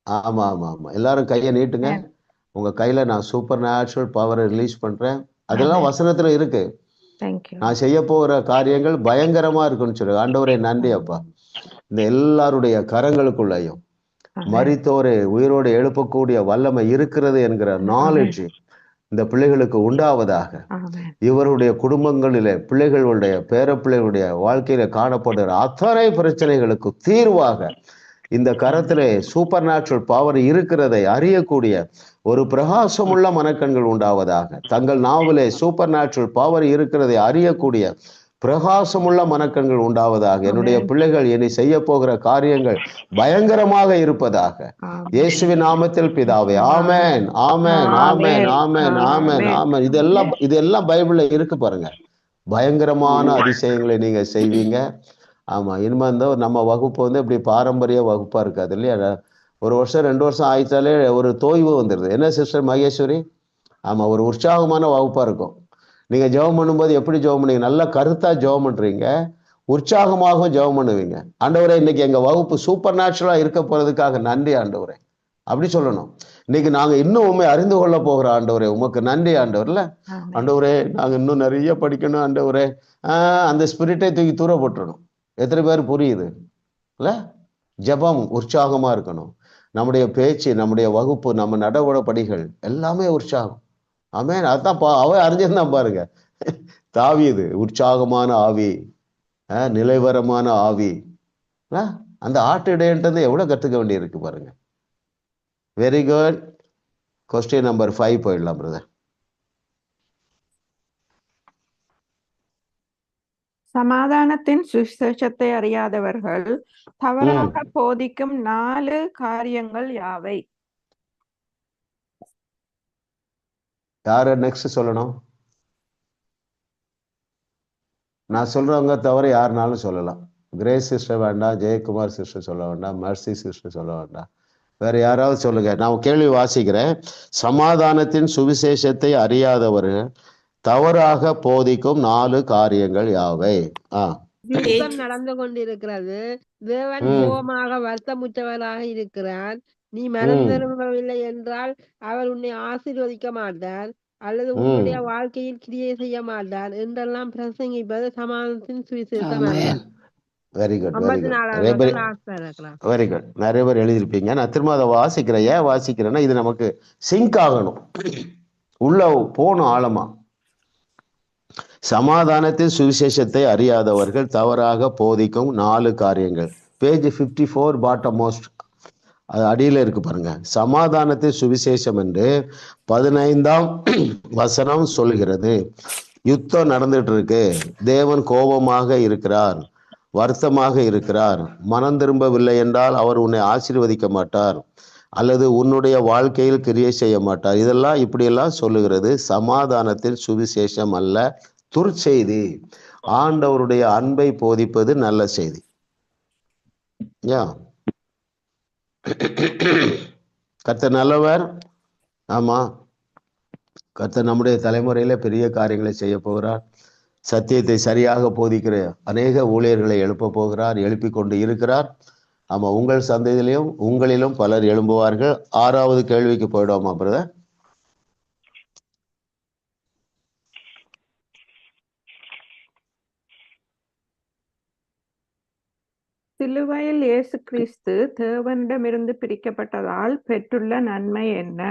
ஆமா ஆமா ஆமா, எல்லாரும் கையை நீட்டுங்க. உங்க கையில நான் சூப்பர் நேச்சுரல் பவரை ரிலீஸ் பண்றேன். அதெல்லாம் வசனத்துல இருக்கு. நான் செய்ய போகிற காரியங்கள் பயங்கரமா இருக்குன்னு சொல்லு. ஆண்டவரே நன்றி அப்பா. இந்த எல்லாருடைய கரங்களுக்குள்ளையும் மரித்தோரை உயிரோடு எழுப்பக்கூடிய வல்லமை இருக்கிறது என்கிற நாலேஜ் இந்த பிள்ளைகளுக்கு உண்டாவதாக. இவருடைய குடும்பங்களிலே பிள்ளைகளுடைய பேர பிள்ளைகளுடைய வாழ்க்கையில காணப்படுகிற அத்தனை பிரச்சனைகளுக்கு தீர்வாக இந்த கரத்திலே சூப்பர் நேச்சுரல் பவர் இருக்கிறதை அறியக்கூடிய ஒரு பிரகாசமுள்ள மனக்கண்கள் உண்டாவதாக. தங்கள் நாவிலே சூப்பர் நேச்சுரல் பவர் இருக்கிறதை அறியக்கூடிய பிரகாசமுள்ள மனக்கண்கள் உண்டாவதாக. என்னுடைய பிள்ளைகள் இனி செய்ய போகிற காரியங்கள் பயங்கரமாக இருப்பதாக. இயேசுவின் நாமத்தில் பிதாவே, ஆமென் ஆமென் ஆமென் ஆமென் ஆமென் ஆமென். இதெல்லாம் பைபிள்ல இருக்கு பாருங்க. பயங்கரமான அதிசயங்களை நீங்க செய்வீங்க. ஆமா, இனிமே நம்ம வகுப்பு இப்படி பாரம்பரிய வகுப்பா இருக்காது இல்லையா? ஒரு வருஷம் 2 வருஷம் ஆயிட்டாலே ஒரு தோய்வு வந்துடுது. என்ன சிஸ்டர் மகேஸ்வரி? ஆமா, ஒரு உற்சாகமான வகுப்பா இருக்கும். நீங்க ஜெபம் பண்ணும்போது எப்படி ஜெபம் பண்ணுவீங்க? நல்லா கருத்தா ஜெபம் பண்றீங்க, உற்சாகமாக ஜெபம் பண்ணுவீங்க. ஆண்டவரே, இன்னைக்கு எங்க வகுப்பு சூப்பர் நேச்சுரலா இருக்க போறதுக்காக நன்றி ஆண்டவரே அப்படி சொல்லணும். இன்னைக்கு நாங்க இன்னும் உண்மை அறிந்து கொள்ள போகிறோம் ஆண்டவரே, உமக்கு நன்றி ஆண்டவர்ல. ஆண்டவரே, நாங்க இன்னும் நிறைய படிக்கணும் ஆண்டவரே. அந்த ஸ்பிரிட்டை தூக்கி தூர போட்டுறணும். எத்தனை பேர் புரியுது இல்ல? ஜெபம் உற்சாகமா இருக்கணும். நம்முடைய பேச்சு, நம்முடைய வகுப்பு, நம்ம நடவடிக்கைகள் எல்லாமே உற்சாகம். ஆமென். அதான் அவன் அறிஞ்சிருந்தான் பாருங்க. தாவீது உற்சாகமான ஆவி, நிலைவரமான ஆவி. அந்த ஆட்டிடையன்றது எவ்வளவு கத்துக்க வேண்டி இருக்கு பாருங்க. Very good. கொஸ்டின் நம்பர் 5 போயிடலாம் பிரதர். சமாதானத்தின் சுவிசேஷத்தை அறியாதவர்கள் தவறாக போதிக்கும் 4 காரியங்கள் யாவை? யாரு நெக்ஸ்ட் சொல்லணும்? நான் சொல்றவங்க தவிர யாருனாலும் சொல்லலாம். கிரேஸ் சிஸ்டர் வேண்டாம், ஜெயக்குமார் சிஸ்டர் சொல்ல வேண்டாம், மர்சி சிஸ்டர் சொல்ல வேண்டாம், வேற யாராவது சொல்லுங்க. நான் கேள்வி வாசிக்கிறேன். சமாதானத்தின் சுவிசேஷத்தை அறியாதவர்கள் தவறாக போதிக்கும் 4 காரியங்கள் யாவை? யுத்தம் நடந்து கொண்டிருக்கிறது. தேவன் கோபமாக வருத்தமுற்றவராக இருக்கிறார். நீ மனம் திரும்பவில்லை என்றால் அவர் உன்னை ஆசீர்வதிக்க மாட்டார், அல்லது உன்னுடைய வாழ்க்கையில் கிரியை செய்ய மாட்டார் என்றெல்லாம் பிரசங்கிப்பது சமாதானத்தின் சுவிசேஷம். Very good very good. நிறைய பேர் எழுதியிருப்பீங்க. நான் திரும்ப அதை வாசிக்கிறேன். ஏன் வாசிக்கிறேன்னா, இது நமக்கு சிங்க் ஆகணும், உள்ள போகணும் ஆழமா. சமாதானத்தின் சுவிசேஷத்தை அறியாதவர்கள் தவறாக போதிக்கும் 4 காரியங்கள். பேஜ் 54 பாட்டம் மோஸ்ட், அது அடியில இருக்கு பாருங்க. சமாதானத்தின் சுவிசேஷம் என்று 15ஆம் வசனம் சொல்கிறது. யுத்தம் நடந்துட்டு இருக்கு, தேவன் கோபமாக இருக்கிறார், வருத்தமாக இருக்கிறார், மனம் திரும்பவில்லை என்றால் அவர் உன்னை ஆசீர்வதிக்க மாட்டார், அல்லது உன்னுடைய வாழ்க்கையில் கிரியை செய்ய மாட்டார். இதெல்லாம் இப்படியெல்லாம் சொல்லுகிறது. சமாதானத்தின் சுவிசேஷம் அல்ல, துர்ச்செய்தி. ஆண்டவருடைய அன்பை போதிப்பது நல்ல செய்தி. கர்த்தர் நல்லவர். ஆமா, கர்த்தர் நம்முடைய தலைமுறையில பெரிய காரியங்களை செய்ய போகிறார். சத்தியத்தை சரியாக போதிக்கிற அநேக ஊழியர்களை எழுப்ப போகிறார், எழுப்பி கொண்டு இருக்கிறார். ஆமா, உங்கள் சந்ததியிலும் உங்களிலும் பலர் எழும்புவார்கள். 6வது கேள்விக்கு போயிடுவோமா பிரதர்? சிலுவையில் இயேசு கிறிஸ்து தேவனிடமிருந்து பிரிக்கப்பட்டதால் பெற்றுள்ள நன்மை என்ன?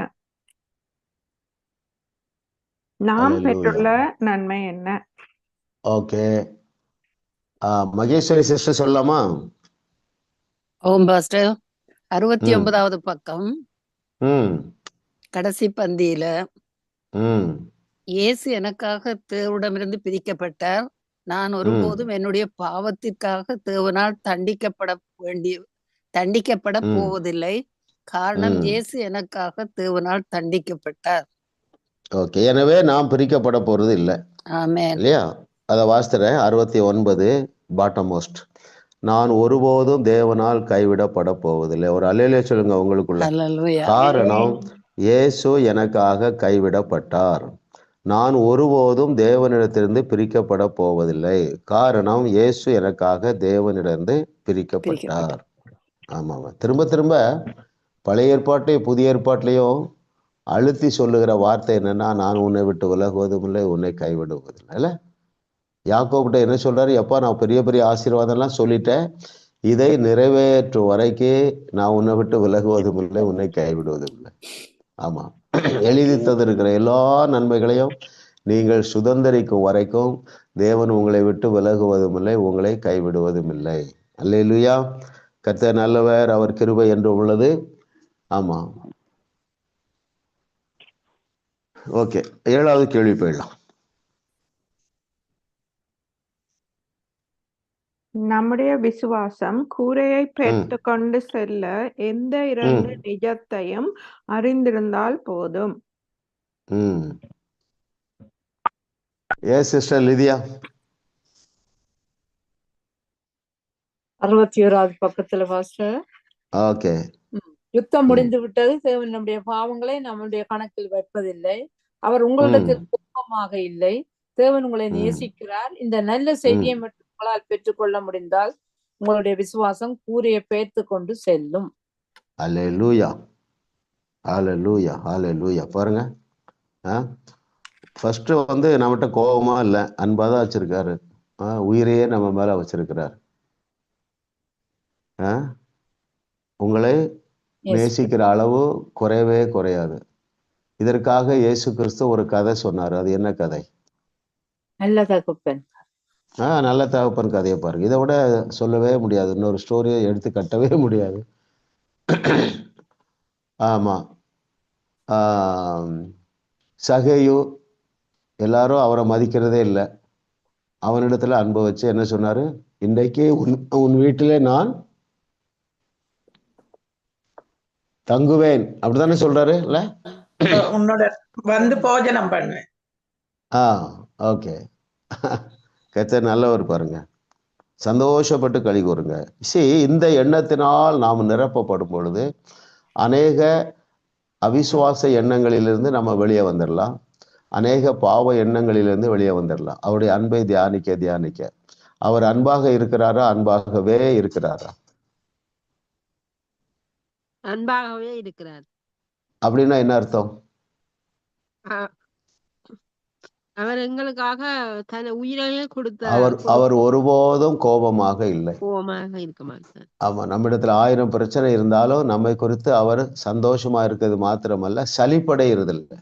நாம் பெற்றுள்ள நன்மை என்ன? ஓகே, மகேஸ்வரி சிஸ்டர் சொல்லலாமா? ஓம் பாஸ்டர். 69வது பக்கம் கடைசி பந்தியில, இயேசு எனக்காக தேவனிடமிருந்து பிரிக்கப்பட்டார், நான் ஒருபோதும் என்னுடைய பாவத்திற்காக தேவனால் தண்டிக்கப்பட போவதில்லை, காரணம் இயேசு எனக்காக தேவனால் தண்டிக்கப்பட்டார். ஓகே, எனவே நாம் பிரிக்கப்பட போறது இல்லை, ஆமென். இல்லையா? அதை வாசிக்கிறேன். 69 பாட்டம் மோஸ்ட். நான் ஒருபோதும் தேவனால் கைவிடப்பட போவதில்லை. ஒரு அல்லேலூயா சொல்லுங்க உங்களுக்குள்ள. ஹல்லேலூயா. காரணம், இயேசு எனக்காக கைவிடப்பட்டார். நான் ஒருபோதும் தேவனிடத்திலிருந்து பிரிக்கப்பட போவதில்லை. காரணம், இயேசு எனக்காக தேவனிடந்து பிரிக்கப்பட்டார். ஆமாம். திரும்ப திரும்ப பழைய ஏற்பாட்டையும் புதிய ஏற்பாட்டிலையும் அழுத்தி சொல்லுகிற வார்த்தை என்னன்னா, நான் உன்னை விட்டு விலகுவதும் இல்லை, உன்னை கைவிடுவதில்லை. இல்ல, யாக்கோபிட்ட என்ன சொல்றாரு? எப்பா, நான் பெரிய பெரிய ஆசீர்வாதம்லாம் சொல்லிட்டேன், இதை நிறைவேற்றும் வரைக்கும் நான் உன்னை விட்டு விலகுவதும் இல்லை, உன்னை கைவிடுவதும் இல்லை. ஆமா, எழுதி தந்திருக்கிற எல்லா நன்மைகளையும் நீங்கள் சுதந்திரிக்கும் வரைக்கும் தேவன் உங்களை விட்டு விலகுவதும் இல்லை, உங்களை கைவிடுவதும் இல்லை. அல்லேலூயா. கர்த்தர் நல்லவர், அவர் கிருபை என்று உள்ளது. ஆமா, ஓகே. 7வது கேள்வி போயிடலாம். நம்முடைய விசுவாசம் கூரையை பெற்று கொண்டு செல்ல எந்த 2 நிஜத்தையும் அறிந்திருந்தால் போதும். சிஸ்டர் லிதியா. 61வது பக்கத்துல பாஸ்டர். ஓகே. யுத்தம் முடிந்து விட்டது, தேவன் நம்முடைய பாவங்களை நம்முடைய கணக்கில் வைப்பதில்லை, அவர் உங்களிடத்தில் கோபமாக இல்லை, தேவன் உங்களை நேசிக்கிறார். இந்த நல்ல செய்தியை மட்டும் உங்களால் பெற்றுக்கொள்ள முடிந்தால் உங்களுடைய விசுவாசம் கூரையை பெயர்த்து கொண்டு செல்லும். அல்லேலூயா, அல்லேலூயா, அல்லேலூயா. பாருங்க, ஃபர்ஸ்ட் நம்மகிட்ட கோபமா இல்லை, அன்பா தான் வச்சிருக்காரு. உயிரையே நம்ம மேல வச்சிருக்கிறார். உங்களை நேசிக்கிற அளவு குறையவே குறையாது. இதற்காக இயேசு கிறிஸ்து ஒரு கதை சொன்னார். அது என்ன கதை? நல்ல தகப்பன். நல்ல தகப்பன் கதையை பாருங்க. இதை விட சொல்லவே முடியாது, இன்னொரு ஸ்டோரியை எடுத்து கட்டவே முடியாது. ஆமா, சகேயு எல்லாரும் அவரை மதிக்கிறதே இல்லை. அவனிடத்துல அன்பை வச்சு என்ன சொன்னாரு? இன்றைக்கு உன் வீட்டிலே நான் தங்குவேன், அப்படித்தானே சொல்றாரு இல்ல? உன்னோட வந்து போஜனம் பண்ணுவேன். ஓகே. கர்த்தர் நல்லவர் பாருங்க. சந்தோஷப்பட்டு களி கூறுங்க. இந்த எண்ணத்தினால் நாம் நிரப்பப்படும் பொழுது அநேக அவிசுவாச எண்ணங்களிலிருந்து நம்ம வெளியே வந்துடலாம், அநேக பாவ எண்ணங்களிலிருந்து வெளியே வந்துடலாம். அவருடைய அன்பை தியானிக்க தியானிக்க. அவர் அன்பாக இருக்கிறாரா? அன்பாகவே இருக்கிறாரா? அன்பாகவே இருக்கிறார். அப்படின்னா என்ன அர்த்தம்? அவர் எங்களுக்காக தன் உயிரையே கொடுத்த. அவர் ஒருபோதும் கோபமாக இல்லை, கோபமாக இருக்க மாட்டார். ஆமா, நம்மிடத்துல 1000 பிரச்சனை இருந்தாலும் நம்மை குறித்து அவர் சந்தோஷமா இருக்கிறது மாத்திரமல்ல, சலிப்படைகிறது இல்லை.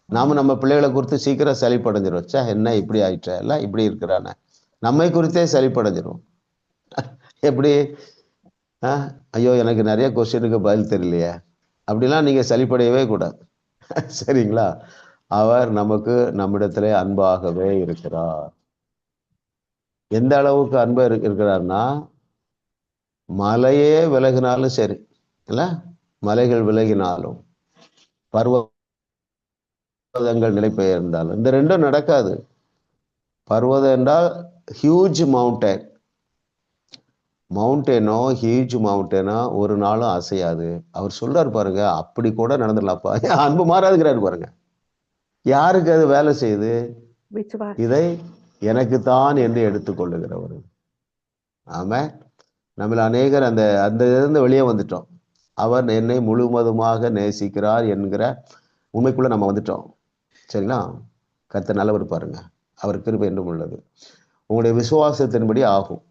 நாம நம்ம பிள்ளைகளை குறித்து சீக்கிரம் சலிப்படைஞ்சிரும். என்ன இப்படி ஆயிட்ட, எல்லாம் இப்படி இருக்கிறானே, நம்மை குறித்தே சலிப்படைஞ்சிரும். எப்படி? ஐயோ, எனக்கு நிறைய கொஸ்டினுக்கு பதில் தெரியலையே, அப்படிலாம் நீங்க சலிப்படையவே கூடாது. சரிங்களா? அவர் நமக்கு நம்மிடத்திலே அன்பாகவே இருக்கிறார். எந்த அளவுக்கு அன்பா இருக்கிறார்னா, மலையே விலகினாலும் சரி, இல்ல, மலைகள் விலகினாலும், பர்வதங்கள் நிலை பெயர்ந்தாலும், இந்த ரெண்டும் நடக்காது. பர்வதம் என்றால் ஹியூஜ் மவுண்டன், மவுண்டனோ ஹியூஜ் மவுண்டனோ ஒரு நாளும் அசையாது. அவர் சொல்றாரு பாருங்க, அப்படி கூட நடந்துடலாப்பா, அன்பு மாறாதுங்கிறாரு பாருங்க. யாருக்கு அது வேலை செய்யுது? இதை எனக்கு தான் என்று எடுத்துக்கொள்ளுகிறவர். ஆமா, நம்மள அநேகர் அந்த அந்த இருந்து வெளியே வந்துட்டோம். அவர் என்னை முழுவதுமாக நேசிக்கிறார் என்கிற உண்மைக்குள்ள நம்ம வந்துட்டோம். சரிங்களா? கர்த்தர் நல்லவர் பாருங்க, அவர் கிருபை என்றும் உள்ளது. உங்களுடைய விசுவாசத்தின்படி ஆகும்.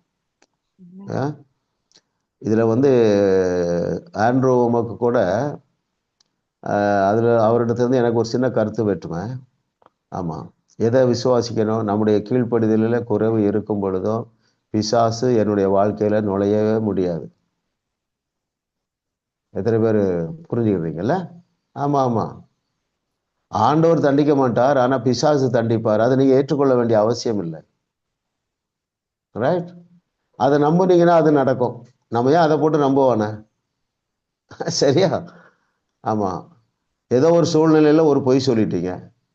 இதுல ஆண்ட்ரோவுக்கு கூட அதுல அவரிடத்திலிருந்து எனக்கு ஒரு சின்ன கருத்து வேற்றுமை. ஆமா, எதை விசுவாசிக்கணும்? நம்முடைய கீழ்ப்படிதலில் குறைவு இருக்கும் பொழுதும் பிசாசு என்னுடைய வாழ்க்கையில நுழையவே முடியாது. எத்தனை பேர் புரிஞ்சுக்கிறீங்கல்ல? ஆமா ஆமா, ஆண்டவர் தண்டிக்க மாட்டார், ஆனா பிசாசு தண்டிப்பார். அதை நீங்க ஏற்றுக்கொள்ள வேண்டிய அவசியம் இல்லை. ரைட்? அதை நம்புனீங்கன்னா அது நடக்கும். நம்ம ஏன் அதை போட்டு நம்புவானே? சரியா? ஆமா, ஏதோ ஒரு சூழ்நிலையில ஒரு பொய் சொல்லிட்டீங்க.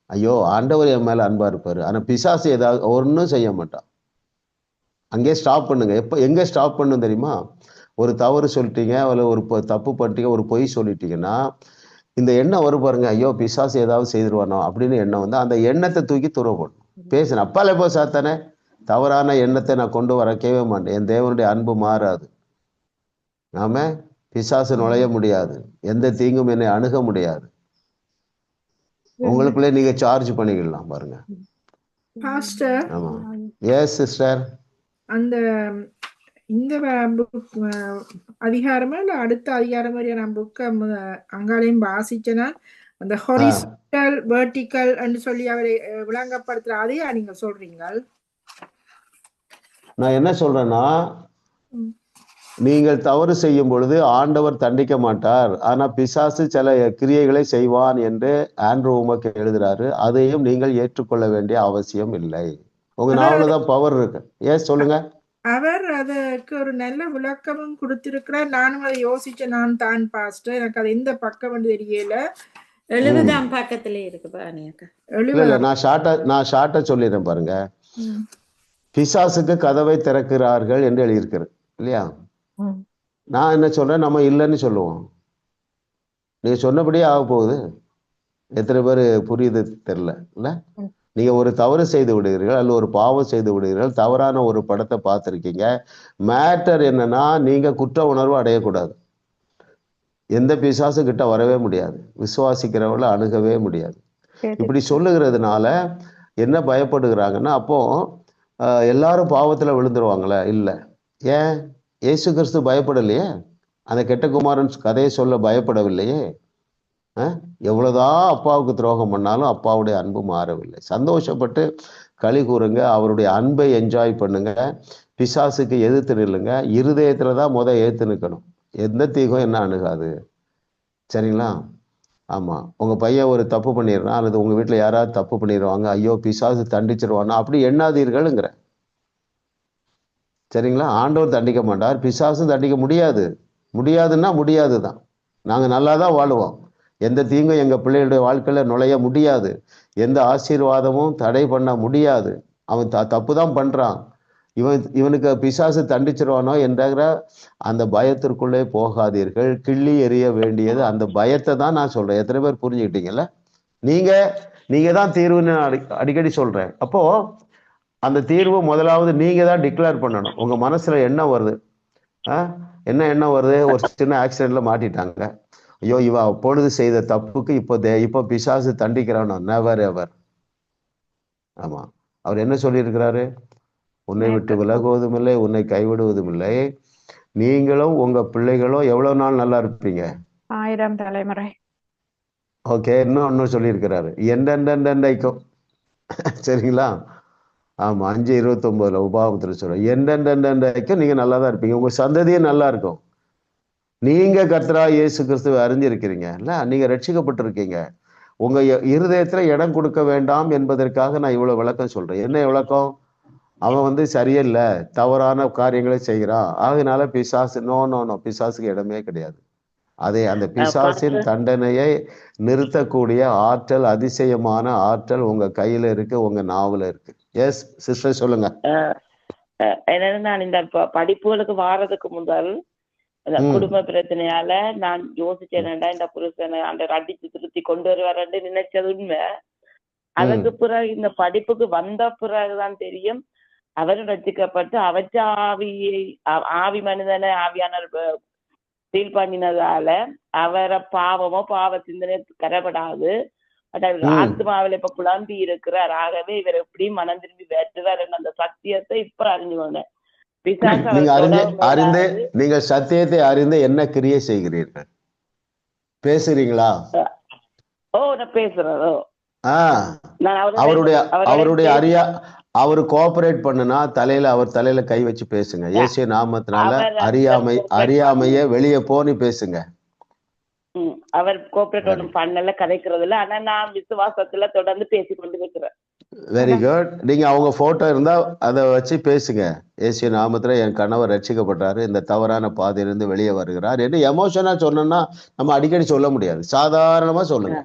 ஐயோ, ஆண்டவர் என் மேல அன்பா இருப்பாரு. ஆனா பிசாசு ஏதாவது ஒன்றும் செய்ய மாட்டான். அங்கே ஸ்டாப் பண்ணுங்க. எங்க ஸ்டாப் பண்ணும் தெரியுமா? ஒரு தவறு சொல்லிட்டீங்க, அதில் ஒரு தப்பு பண்ணிட்டீங்க, ஒரு பொய் சொல்லிட்டீங்கன்னா இந்த எண்ணம் வரும் பாருங்க, ஐயோ பிசாசு ஏதாவது செய்திருவானோ அப்படின்னு எண்ணம் வந்து அந்த எண்ணத்தை தூக்கி தூர போடணும். பேசுன அப்பாலே போ சாத்தானே, தவறான எண்ணத்தை நான் கொண்டு வரக்கவே மாட்டேன். என் தேவனுடைய அன்பு மாறாது. நாம பிசாசு நுழைய முடியாது, எந்த தீங்கும் என்னை அணுக முடியாது. உங்களுக்குள்ளே நீங்க சார்ஜ் பண்ணிக்கலாம் பாருங்க. பாஸ்டர், ஆமா, எஸ் சிஸ்டர். அந்த இந்த அதிகாரமா இல்ல அடுத்த அதிகாரம் வரையா நான் புக்க அங்காலையும் வாசிச்சேன்னா அந்த ஹொரிசான்டல் வெர்டிக்கல் என்று சொல்லி அவரை விளங்கப்படுத்துற அதையா நீங்க சொல்றீங்க? நான் என்ன சொல்றேன்னா, நீங்கள் தவறு செய்யும் பொழுது ஆண்டவர் தண்டிக்க மாட்டார், ஆனா பிசாசு சில கிரியைகளை செய்வான் என்று ஆண்ட்ரூ உமக்கு எழுதுறாரு. அதையும் நீங்கள் ஏற்றுக்கொள்ள வேண்டிய அவசியம் இல்லை. உங்க நாவலதான் பவர் இருக்கு. ஏன் சொல்லுங்க. அவர் அதுக்கு ஒரு நல்ல விளக்கமும் கொடுத்திருக்கிறார். நானும் அதை யோசிச்சேன். நான் தான் பாஸ்டர், எனக்கு அது எந்த பக்கம் தெரியல. 70ஆம் பக்கத்திலே இருக்கு பாருங்க. இல்ல, நான் ஷார்ட்டா சொல்லிடுறேன் பாருங்க. பிசாசுக்கு கதவை திறக்கிறார்கள் என்று எழுதியிருக்கிறது இல்லையா? நான் என்ன சொல்றேன், நம்ம இல்லைன்னு சொல்லுவோம். நீங்க சொன்னபடியே ஆக போகுது. எத்தனை பேர் புரியுது தெரியல இல்ல? நீங்க ஒரு தவறு செய்து விடுகிறீர்கள், அல்ல ஒரு பாவம் செய்து விடுகிறீர்கள், தவறான ஒரு படத்தை பார்த்துருக்கீங்க. மேட்டர் என்னன்னா, நீங்க குற்ற உணர்வு அடையக்கூடாது. எந்த பிசாசு கிட்ட வரவே முடியாது, விசுவாசிக்கிறவளை அணுகவே முடியாது. இப்படி சொல்லுகிறதுனால என்ன பயப்படுகிறாங்கன்னா, அப்போ எல்லாரும் பாவத்துல விழுந்துருவாங்களே? இல்லை. ஏன்? இயேசு கிறிஸ்து பயப்படலையே, அந்த கெட்ட குமாரன் கதையை சொல்ல பயப்படவில்லையே. எவ்வளவுதான் அப்பாவுக்கு துரோகம் பண்ணாலும் அப்பாவுடைய அன்பு மாறவில்லை. சந்தோஷப்பட்டு களி கூறுங்க, அவருடைய அன்பை என்ஜாய் பண்ணுங்க, பிசாசுக்கு எதிர்த்து நில்லுங்க. இருதயத்துலதான் ஏத்து நிற்கணும். எந்த தீகம் என்ன அணுகாது, சரிங்களா? ஆமா, உங்க பையன் ஒரு தப்பு பண்ணிடுறான், அல்லது உங்க வீட்டுல யாராவது தப்பு பண்ணிடுவாங்க, ஐயோ பிசாசு தண்டிச்சிருவானா அப்படி எண்ணாதீர்கள்ங்கிற. சரிங்களா? ஆண்டவர் தண்டிக்க மாட்டார், பிசாசும் தண்டிக்க முடியாது. முடியாதுன்னா முடியாதுதான். நாங்க நல்லாதான் வாழுவோம், எந்த தீங்கும் எங்க பிள்ளைகளுடைய வாழ்க்கையில நுழைய முடியாது, எந்த ஆசீர்வாதமும் தடை பண்ண முடியாது. அவன் தப்பு தான் பண்றான், இவனுக்கு பிசாசு தண்டிச்சிருவானோ என்ற அந்த பயத்திற்குள்ளே போகாதீர்கள். கிள்ளி எறிய வேண்டியது அந்த பயத்தை தான் நான் சொல்றேன். எத்தனை பேர் புரிஞ்சுக்கிட்டீங்கல்ல? நீங்க தான் தீர்வுன்னு அடிக்கடி சொல்றேன். அப்போ அந்த தீர்வு முதலாவது நீங்க தான் டிக்ளேர் பண்ணணும். உங்க மனசுல என்ன வருது? என்ன எண்ணம் வருது? ஒரு சின்ன ஆக்சிடென்ட்ல மாட்டிட்டாங்க, ஐயோ இவ அப்பொழுது செய்த தப்புக்கு இப்போ பிசாசு தண்டிக்கிறானோ? Never ever. ஆமா, அவர் என்ன சொல்லியிருக்கிறாரு? உன்னை விட்டு விலகுவதும் இல்லை, உன்னை கைவிடுவதும் இல்லை. நீங்களும் உங்க பிள்ளைகளும் எவ்வளவு நாள் நல்லா இருப்பீங்க? 1000 தலைமுறை. ஓகே, இன்னும் சொல்லியிருக்கிறாரு, எண்டெண்டைக்கும். சரிங்களா? ஆமா, 5:29 உபாகமத்துல சொல்ற எண்டெண்டைக்கும் நீங்க நல்லா தான் இருப்பீங்க, உங்க சந்ததியும் நல்லா இருக்கும். நீங்க கர்த்தராகிய இயேசு கிறிஸ்துவை அறிஞ்சிருக்கிறீங்க இல்ல, நீங்க ரட்சிக்கப்பட்டிருக்கீங்க. உங்க இருதயத்துல இடம் கொடுக்க வேண்டாம் என்பதற்காக நான் இவ்வளவு விளக்கம் சொல்றேன். என்ன விளக்கம்? அவன் சரியில்லை, தவறான காரியங்களை செய்கிறான், ஆகினால பிசாசு. நோ, பிசாசுக்கு இடமே கிடையாது. அந்த பிசாசின் தண்டனையை நிறுத்தக்கூடிய ஆற்றல், அதிசயமான ஆற்றல் உங்க கையில இருக்கு, உங்க நாவல இருக்கு. எஸ் சிஸ்டர், சொல்லுங்க. என்னன்னா, நான் இந்த படிப்புகளுக்கு வாரதுக்கு முதல் குடும்ப பிரச்சனையால நான் யோசிச்சேன், இந்த புருஷனை அந்த அடிச்சு திருத்தி கொண்டு வருவாரு நினைச்சது உண்மை. அதுக்கு பிறகு இந்த படிப்புக்கு வந்த பிறகுதான் தெரியும், அவரும் ரசிக்கப்பட்டு அவற்ற ஆவி மனிதனை ஆவியான ஃபீல் பண்ணினதால அவரை பாவமோ பாவ சிந்தனை கரப்படாது, ஆத்மாவில இப்ப குழம்பி இருக்கிறார். ஆகவே இவர் எப்படி மனம் திரும்பி வருவார் அந்த சத்தியத்தை இப்ப அறிஞ்சுக்கோங்க. நீங்க சத்தியத்தை அறிந்து என்ன கிரியை செய்கிறீர்கள்? பேசுறீங்களா? ஓ, நான் பேசுறதோ. அவரு கோஆபரேட் பண்ணுனா அவர் தலையில கை வச்சு பேசுங்க. இயேசு நாமத்தினால அறியாமைய வெளியே போன்னு பேசுங்க. அவர் கோஆபரேட் ஒன்றும் பண்ணல, கதைக்கிறது இல்ல. ஆனா நான் விசுவாசத்துல தொடர்ந்து பேசிக்கொண்டு இருக்கிறேன். Very good. நீங்க அவங்க போட்டோ இருந்தா அதை வச்சு பேசுங்க. இயேசு நாமத்துல என் கணவர் ரட்சிக்கப்பட்டாரு, இந்த தவறான பாதையிலிருந்து வெளியே வருகிறார் என்று எமோஷனா சொன்னோம்னா நம்ம அடிக்கடி சொல்ல முடியாது, சாதாரணமா சொல்லுங்க.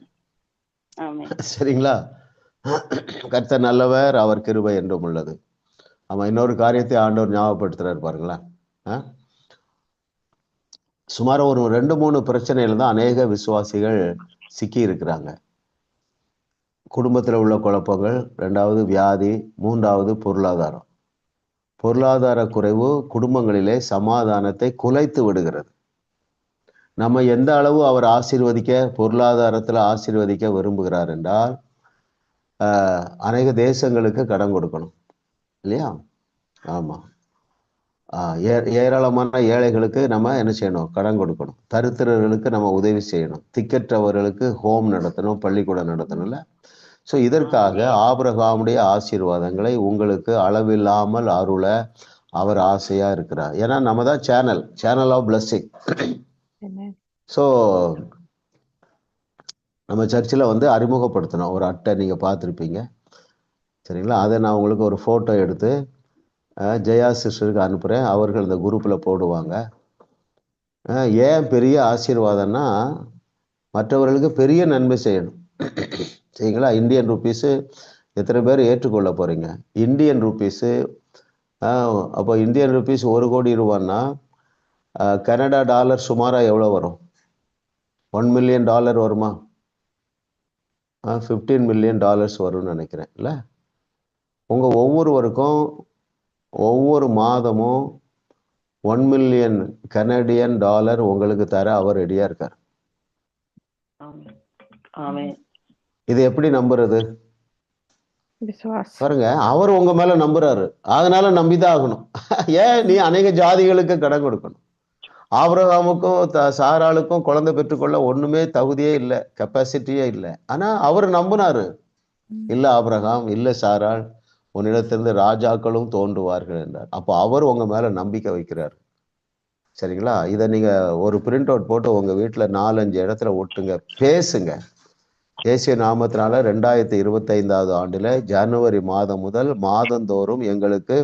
சரிங்களா? கர்த்தர் நல்லவர், அவர் கிருபை என்றும் உள்ளது. ஆமா, இன்னொரு காரியத்தை ஆண்டவர் ஞாபகப்படுத்துறாரு பாருங்களேன். சுமார் ஒரு 2-3 பிரச்சனையில தான் அநேக விசுவாசிகள் சிக்கி இருக்கிறாங்க. குடும்பத்தில் உள்ள குழப்பங்கள், 2வது வியாதி, 3வது பொருளாதாரம். பொருளாதார குறைவு குடும்பங்களிலே சமாதானத்தை குலைத்து விடுகிறது. நம்ம எந்த அளவு அவர் ஆசீர்வதிக்க, பொருளாதாரத்தில் ஆசீர்வதிக்க விரும்புகிறார் என்றால் அநேக தேசங்களுக்கு கடன் கொடுக்கணும் இல்லையா? ஆமா, ஏராளமான ஏழைகளுக்கு நம்ம என்ன செய்யணும்? கடன் கொடுக்கணும். தரித்திரர்களுக்கு நம்ம உதவி செய்யணும். திக்கற்றவர்களுக்கு ஹோம் நடத்தணும், பள்ளிக்கூடம் நடத்தணும்ல. ஸோ இதற்காக ஆபிரகாமுடைய ஆசீர்வாதங்களை உங்களுக்கு அளவில்லாமல் அருள அவர் ஆசையா இருக்கிறார். ஏன்னா நம்ம தான் சேனல் ஆஃப் பிளஸ்ஸிங். ஸோ நம்ம சர்ச்சில் அறிமுகப்படுத்தணும். ஒரு அட்டை நீங்க பார்த்துருப்பீங்க, சரிங்களா? அதை நான் உங்களுக்கு ஒரு போட்டோ எடுத்து ஜெயா சிஸ்டருக்கு அனுப்புறேன். அவர்கள் இந்த குரூப்ல போடுவாங்க. ஏன் பெரிய ஆசீர்வாதம்னா, மற்றவர்களுக்கு பெரிய நன்மை செய்யணும். சரிங்களா? இந்தியன் ருப்பீஸு எத்தனை பேர் ஏற்றுக்கொள்ள போறீங்க? இந்தியன் ருப்பீஸு, அப்போ இந்தியன் ருப்பீஸ் 1 கோடி ரூபான்னா கனடா டாலர் சுமாரா எவ்வளோ வரும்? $1 மில்லியன் வருமா? 15 மில்லியன் டாலர்ஸ் வரும்னு நினைக்கிறேன் இல்லை? உங்க ஒவ்வொருவருக்கும் ஒவ்வொரு மாதமும் 1 மில்லியன் கனடியன் டாலர் உங்களுக்கு தர அவர் ரெடியா இருக்கார். இது எப்படி நம்புறது? பாருங்க, அவர் உங்க மேல நம்புறாரு, அதனால நம்பிதான் ஆகணும். ஏன் நீ அநேக ஜாதிகளுக்கு கடன் கொடுக்கணும்? ஆபிரகாமுக்கும் சாராளுக்கும் குழந்தை பெற்றுக்கொள்ள ஒண்ணுமே தகுதியே இல்லை, கெப்பாசிட்டியே இல்லை. ஆனா அவர் நம்பினாரு. இல்ல ஆபிரகாம், இல்ல சாராள், உன்னிடத்திலிருந்து ராஜாக்களும் தோன்றுவார்கள் என்றார். அப்போ அவர் உங்க மேல நம்பிக்கை வைக்கிறார். சரிங்களா? இதை நீங்க ஒரு பிரிண்ட் அவுட் போட்டு உங்க வீட்டுல 4-5 இடத்துல ஒட்டுங்க, பேசுங்க. இயேசு நாமத்தினால 2025 ஆண்டுல ஜனவரி மாதம் முதல் மாதந்தோறும் எங்களுக்கு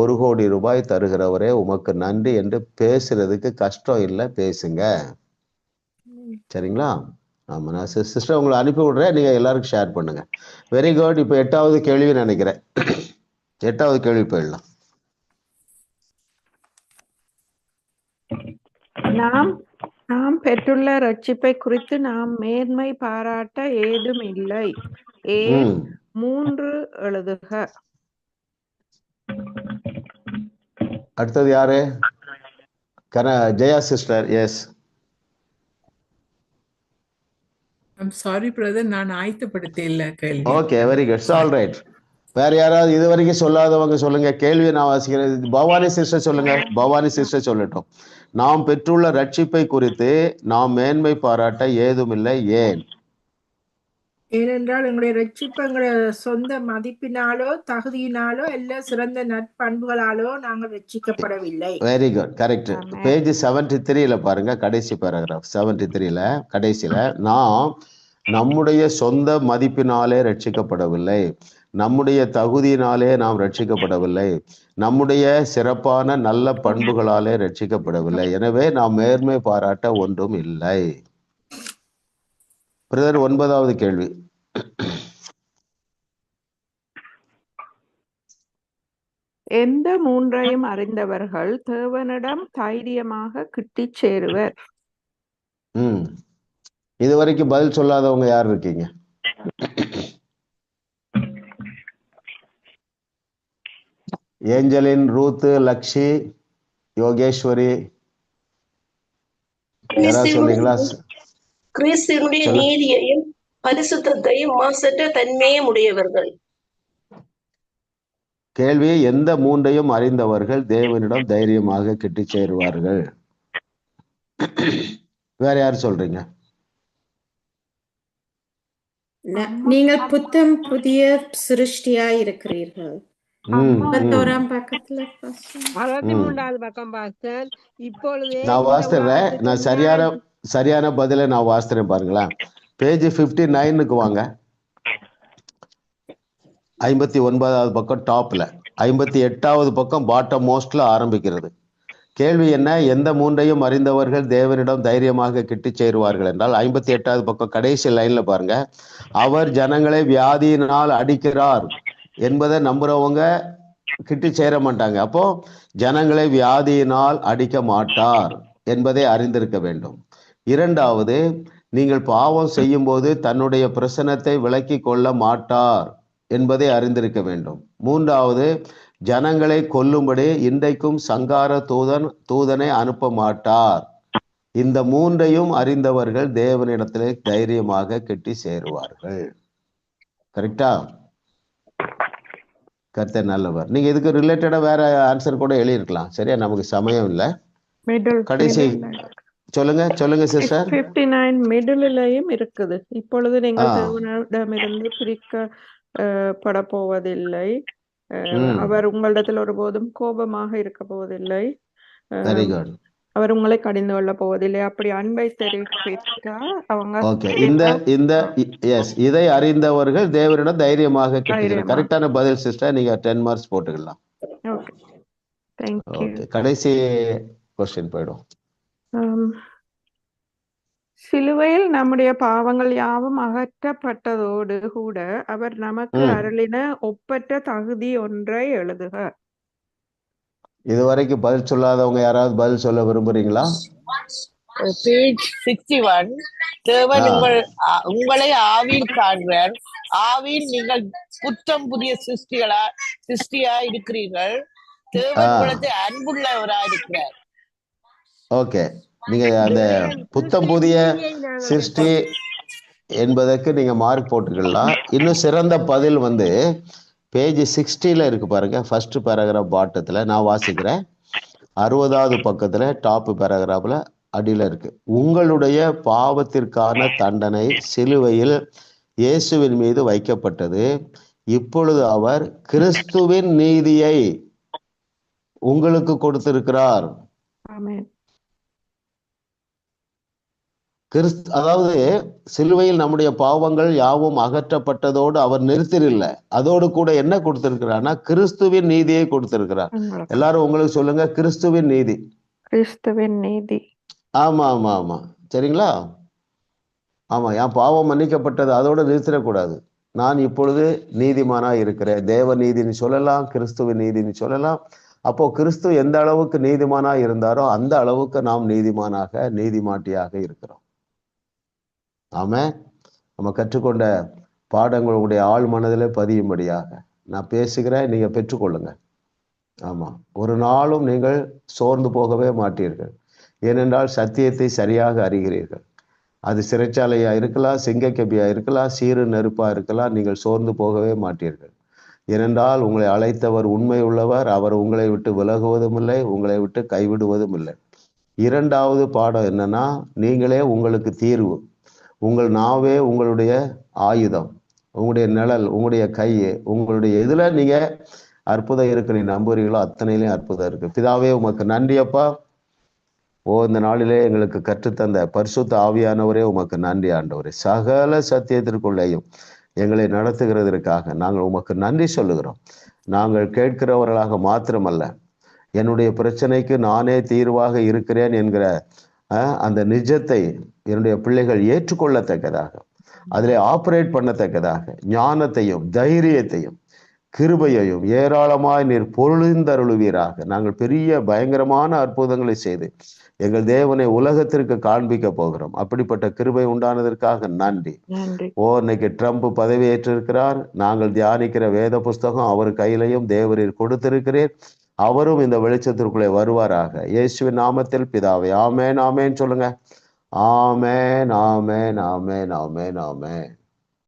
1 கோடி ரூபாய் தருகிறவரே உமக்கு நன்றி என்று பேசுறதுக்கு கஷ்டம் இல்லை, பேசுங்க. சரிங்களா? ஆமா, நான் சிஸ்டர் உங்களை அனுப்பி விடுறேன், நீங்க எல்லாருக்கும் ஷேர் பண்ணுங்க. Very good. இப்போ 8வது கேள்வி நினைக்கிறேன். 8வது கேள்வி போயிடலாம். நாம் பெற்றுள்ள ரட்சிப்பை குறித்து நாம் மேன்மை பாராட்ட ஏதும் இல்லை. 3 எழுதுக. அடுத்தது யாரு? Jaya sister. Yes. I'm sorry brother, நான் ஆயத்தப்படுத்த இல்ல கேள்வி. Okay, very good. All right. வேற யாராவது இது வரைக்கும் சொல்லாதவங்க சொல்லுங்க. கேள்வியை நான் வாசிக்கிறேன். பவானி சிஸ்டர் சொல்லுங்க. பவானி சிஸ்டர் சொல்லட்டும். நாம் பெற்றுள்ள ரட்சிப்பை குறித்து நாம் மேன்மை பாராட்ட ஏதும் இல்லை. ஏன்? ஏனென்றால் எங்களுடைய ரட்சிப்பு எங்களுடைய சொந்த மதிப்பினாலோ தகுதியினாலோ அல்ல சிறந்த நற்பண்புகளாலோ நாங்கள் ரட்சிக்கப்படவில்லை. Very good, correct. பேஜ் 73ல பாருங்க, கடைசி பேராகிராஃப் 73ல கடைசியில, நாம் நம்முடைய சொந்த மதிப்பினாலே ரட்சிக்கப்படவில்லை, நம்முடைய தகுதியினாலே நாம் ரட்சிக்கப்படவில்லை, நம்முடைய சிறப்பான நல்ல பண்புகளாலே ரட்சிக்கப்படவில்லை, எனவே நாம் மேன்மை பாராட்ட ஒன்றும் இல்லை. பிரதர், 9வது கேள்வி. எந்த 3ஐயும் அறிந்தவர்கள் தேவனிடம் தைரியமாக கிட்டிச் சேருவர்? இதுவரைக்கும் பதில் சொல்லாதவங்க யார் இருக்கீங்க? ஏஞ்சலின், ரூத்து, லக்ஷி, யோகேஸ்வரி, யாராவது சொல்றீங்களா? கிறிஸ்துவினுடைய நீதியையும் பரிசுத்தையும் மாசற்ற தன்மையும் உடையவர்கள். கேள்வி, எந்த 3ஐயும் அறிந்தவர்கள் தேவனிடம் தைரியமாக கிட்டி சேருவார்கள்? வேற யாரு சொல்றீங்க? நீங்கள் புத்தம் புதிய சிருஷ்டியா இருக்கிறீர்கள். 31ஆம் பக்கத்துல 63வது பக்கம் பாஸ்டர். இப்பொழுதே நான் வாசிக்கிறேன். நான் சரியான பதில நான் வாசிக்கிறேன் பாருங்களேன். பேஜ் 59க்கு வாங்க. 59வது பக்கம் டாப்ல, 58வது பக்கம் பாட்டம் மோஸ்ட்ல ஆரம்பிக்கிறது. கேள்வி என்ன? எந்த மூன்றையும் அறிந்தவர்கள் தேவனிடம் தைரியமாக கிட்டி சேருவார்கள் என்றால் 58வது பக்கம் கடைசி லைன்ல பாருங்க, அவர் ஜனங்களை வியாதியினால் அடிக்கிறார் என்பதை நம்புறவங்க கிட்டி சேர மாட்டாங்க. அப்போ ஜனங்களை வியாதியினால் அடிக்க மாட்டார் என்பதை அறிந்திருக்க வேண்டும். இரண்டாவது, நீங்கள் பாவம் செய்யும் போது தன்னுடைய பிரசனத்தை விலக்கி கொள்ள மாட்டார் என்பதை அறிந்திருக்க வேண்டும். மூன்றாவது, ஜனங்களை கொல்லும்படி இன்றைக்கும் சங்கார தூதனை அனுப்ப மாட்டார். இந்த மூன்றையும் அறிந்தவர்கள் தேவனிடத்திலே தைரியமாக கெட்டி சேருவார்கள். கரெக்டா? கர்த்தர் நல்லவர். நீங்க இதுக்கு ரிலேட்டடா வேற ஆன்சர் கூட எழுதிருக்கலாம். சரியா? நமக்கு சமயம் இல்லை. கடைசி சொல்லுங்க சிஸ்டர். 59 மிடிலையும் இருக்குது. இப்பொழுது நீங்கள் தேவனிடமிருந்து பிரிக்கப்பட போவதில்லை, அவர் உங்களிடத்தில் ஒருபோதும் கோபமாக இருக்க போவதில்லை, வெரி குட், அவர் உங்களை கடிந்து கொள்ள போவதில்லை. அப்படி அன்பை தெரிவித்தா அவங்க இதை அறிந்தவர்கள் தேவனிடம் தைரியமாக கேட்கிறார். கரெக்டான பதில் சிஸ்டர். நீங்க 10 மார்க்ஸ் போட்டுக்கலாம். ஓகே, கடைசி क्वेश्चन போய்டும். சிலுவையில் நம்முடைய பாவங்கள் யாவும் அகற்றப்பட்டதோடு கூட அவர் நமக்கு அருளின ஒப்பற்ற தகுதி ஒன்றை எழுதுக. இதுவரைக்கும் பதில் சொல்லாதவங்க யாராவது பதில் சொல்ல விரும்புறீங்களா? பேஜ் 61. தேவன் உங்களை ஆவியில் காண்கிறார். ஆவியில் நீங்கள் புத்தம் புதிய சிருஷ்டியா இருக்கிறீர்கள். தேவன் உங்களுக்கு அன்புள்ளவரா இருக்கிறார். ஓகே, நீங்க அந்த புத்தம் புதிய சிருஷ்டி என்பதற்கு நீங்க மார்க் போட்டுக்கலாம். இன்னும் சிறந்த பதில் பேஜ் 60ல இருக்கு பாருங்க. ஃபர்ஸ்ட் பேராகிராஃப் பாட்டத்துல நான் வாசிக்கிறேன். 60வது பக்கத்துல டாப் பேராகிராஃப்ல அடியில இருக்கு. உங்களுடைய பாவத்திற்கான தண்டனை சிலுவையில் இயேசுவின் மீது வைக்கப்பட்டது. இப்பொழுது அவர் கிறிஸ்துவின் நீதியை உங்களுக்கு கொடுத்திருக்கிறார். அதாவது சிலுவையில் நம்முடைய பாவங்கள் யாவும் அகற்றப்பட்டதோடு அவர் நிறுத்திரில்ல, அதோடு கூட என்ன கொடுத்திருக்கிறார்னா கிறிஸ்துவின் நீதியை கொடுத்திருக்கிறார். எல்லாரும் உங்களுக்கு சொல்லுங்க, கிறிஸ்துவின் நீதி. கிறிஸ்துவின் நீதி. ஆமா ஆமா ஆமா, சரிங்களா? ஆமா, என் பாவம் மன்னிக்கப்பட்டது அதோட நிறுத்திடக்கூடாது. நான் இப்பொழுது நீதிமானா இருக்கிறேன். தேவ நீதினு சொல்லலாம், கிறிஸ்துவின் நீதினு சொல்லலாம். அப்போ கிறிஸ்து எந்த அளவுக்கு நீதிமானா இருந்தாரோ அந்த அளவுக்கு நாம் நீதிமானாக நீதிமாட்டியாக இருக்கிறோம். ஆமா, நம்ம கற்றுக்கொண்ட பாடங்களுடைய ஆழ் மனதிலே பதியும்படியாக நான் பேசுகிறேன், நீங்க பெற்றுக்கொள்ளுங்க. ஆமா, ஒரு நாளும் நீங்கள் சோர்ந்து போகவே மாட்டீர்கள். ஏனென்றால் சத்தியத்தை சரியாக அறிகிறீர்கள். அது சிறைச்சாலையா இருக்கலாம், சிங்கக்கபியா இருக்கலாம், சீரு நெருப்பா இருக்கலாம், நீங்கள் சோர்ந்து போகவே மாட்டீர்கள். ஏனென்றால் உங்களை அழைத்தவர் உண்மை உள்ளவர். அவர் உங்களை விட்டு விலகுவதும் இல்லை, உங்களை விட்டு கைவிடுவதும் இல்லை. இரண்டாவது பாடம் என்னன்னா, நீங்களே உங்களுக்கு தீர்வு. உங்கள் நாவே உங்களுடைய ஆயுதம், உங்களுடைய நிழல், உங்களுடைய கை, உங்களுடைய இதுல நீங்க அற்புதம் இருக்கு. நீ நம்புறீங்களோ அத்தனையிலையும் அற்புதம் இருக்கு. பிதாவே உமக்கு நன்றி அப்பா. இந்த நாளிலே எங்களுக்கு கற்றுத்தந்த பரிசுத்த ஆவியானவரே உமக்கு நன்றி ஆண்டவரே. சகல சத்தியத்திற்குள்ளேயும் எங்களை நடத்துகிறதற்காக நாங்கள் உமக்கு நன்றி சொல்லுகிறோம். நாங்கள் கேட்கிறவர்களாக மாத்திரமல்ல, என்னுடைய பிரச்சனைக்கு நானே தீர்வாக இருக்கிறேன் என்கிற அந்த நிஜத்தை என்னுடைய பிள்ளைகள் ஏற்றுக்கொள்ளத்தக்கதாக, அதிலே ஆப்ரேட் பண்ணத்தக்கதாக ஞானத்தையும் தைரியத்தையும் கிருபையையும் ஏராளமாய் நீர் பொருளிந்தருளுவீராக. நாங்கள் பெரிய பயங்கரமான அற்புதங்களை செய்து எங்கள் தேவனை உலகத்திற்கு காண்பிக்க போகிறோம். அப்படிப்பட்ட கிருபை உண்டானதற்காக நன்றி. இன்னைக்கு ட்ரம்ப் பதவியேற்றிருக்கிறார். நாங்கள் தியானிக்கிற வேத புஸ்தகம் அவர் கையிலையும் தேவரீர் கொடுத்திருக்கிறேன். அவரும் இந்த வெளிச்சத்திற்குள்ளே வருவாராக. இயேசுவின் நாமத்தில் பிதாவே, ஆமேன் ஆமேன் சொல்லுங்க. ஆமேன் ஆமேன் ஆமேன் ஆமேன் ஆமேன்.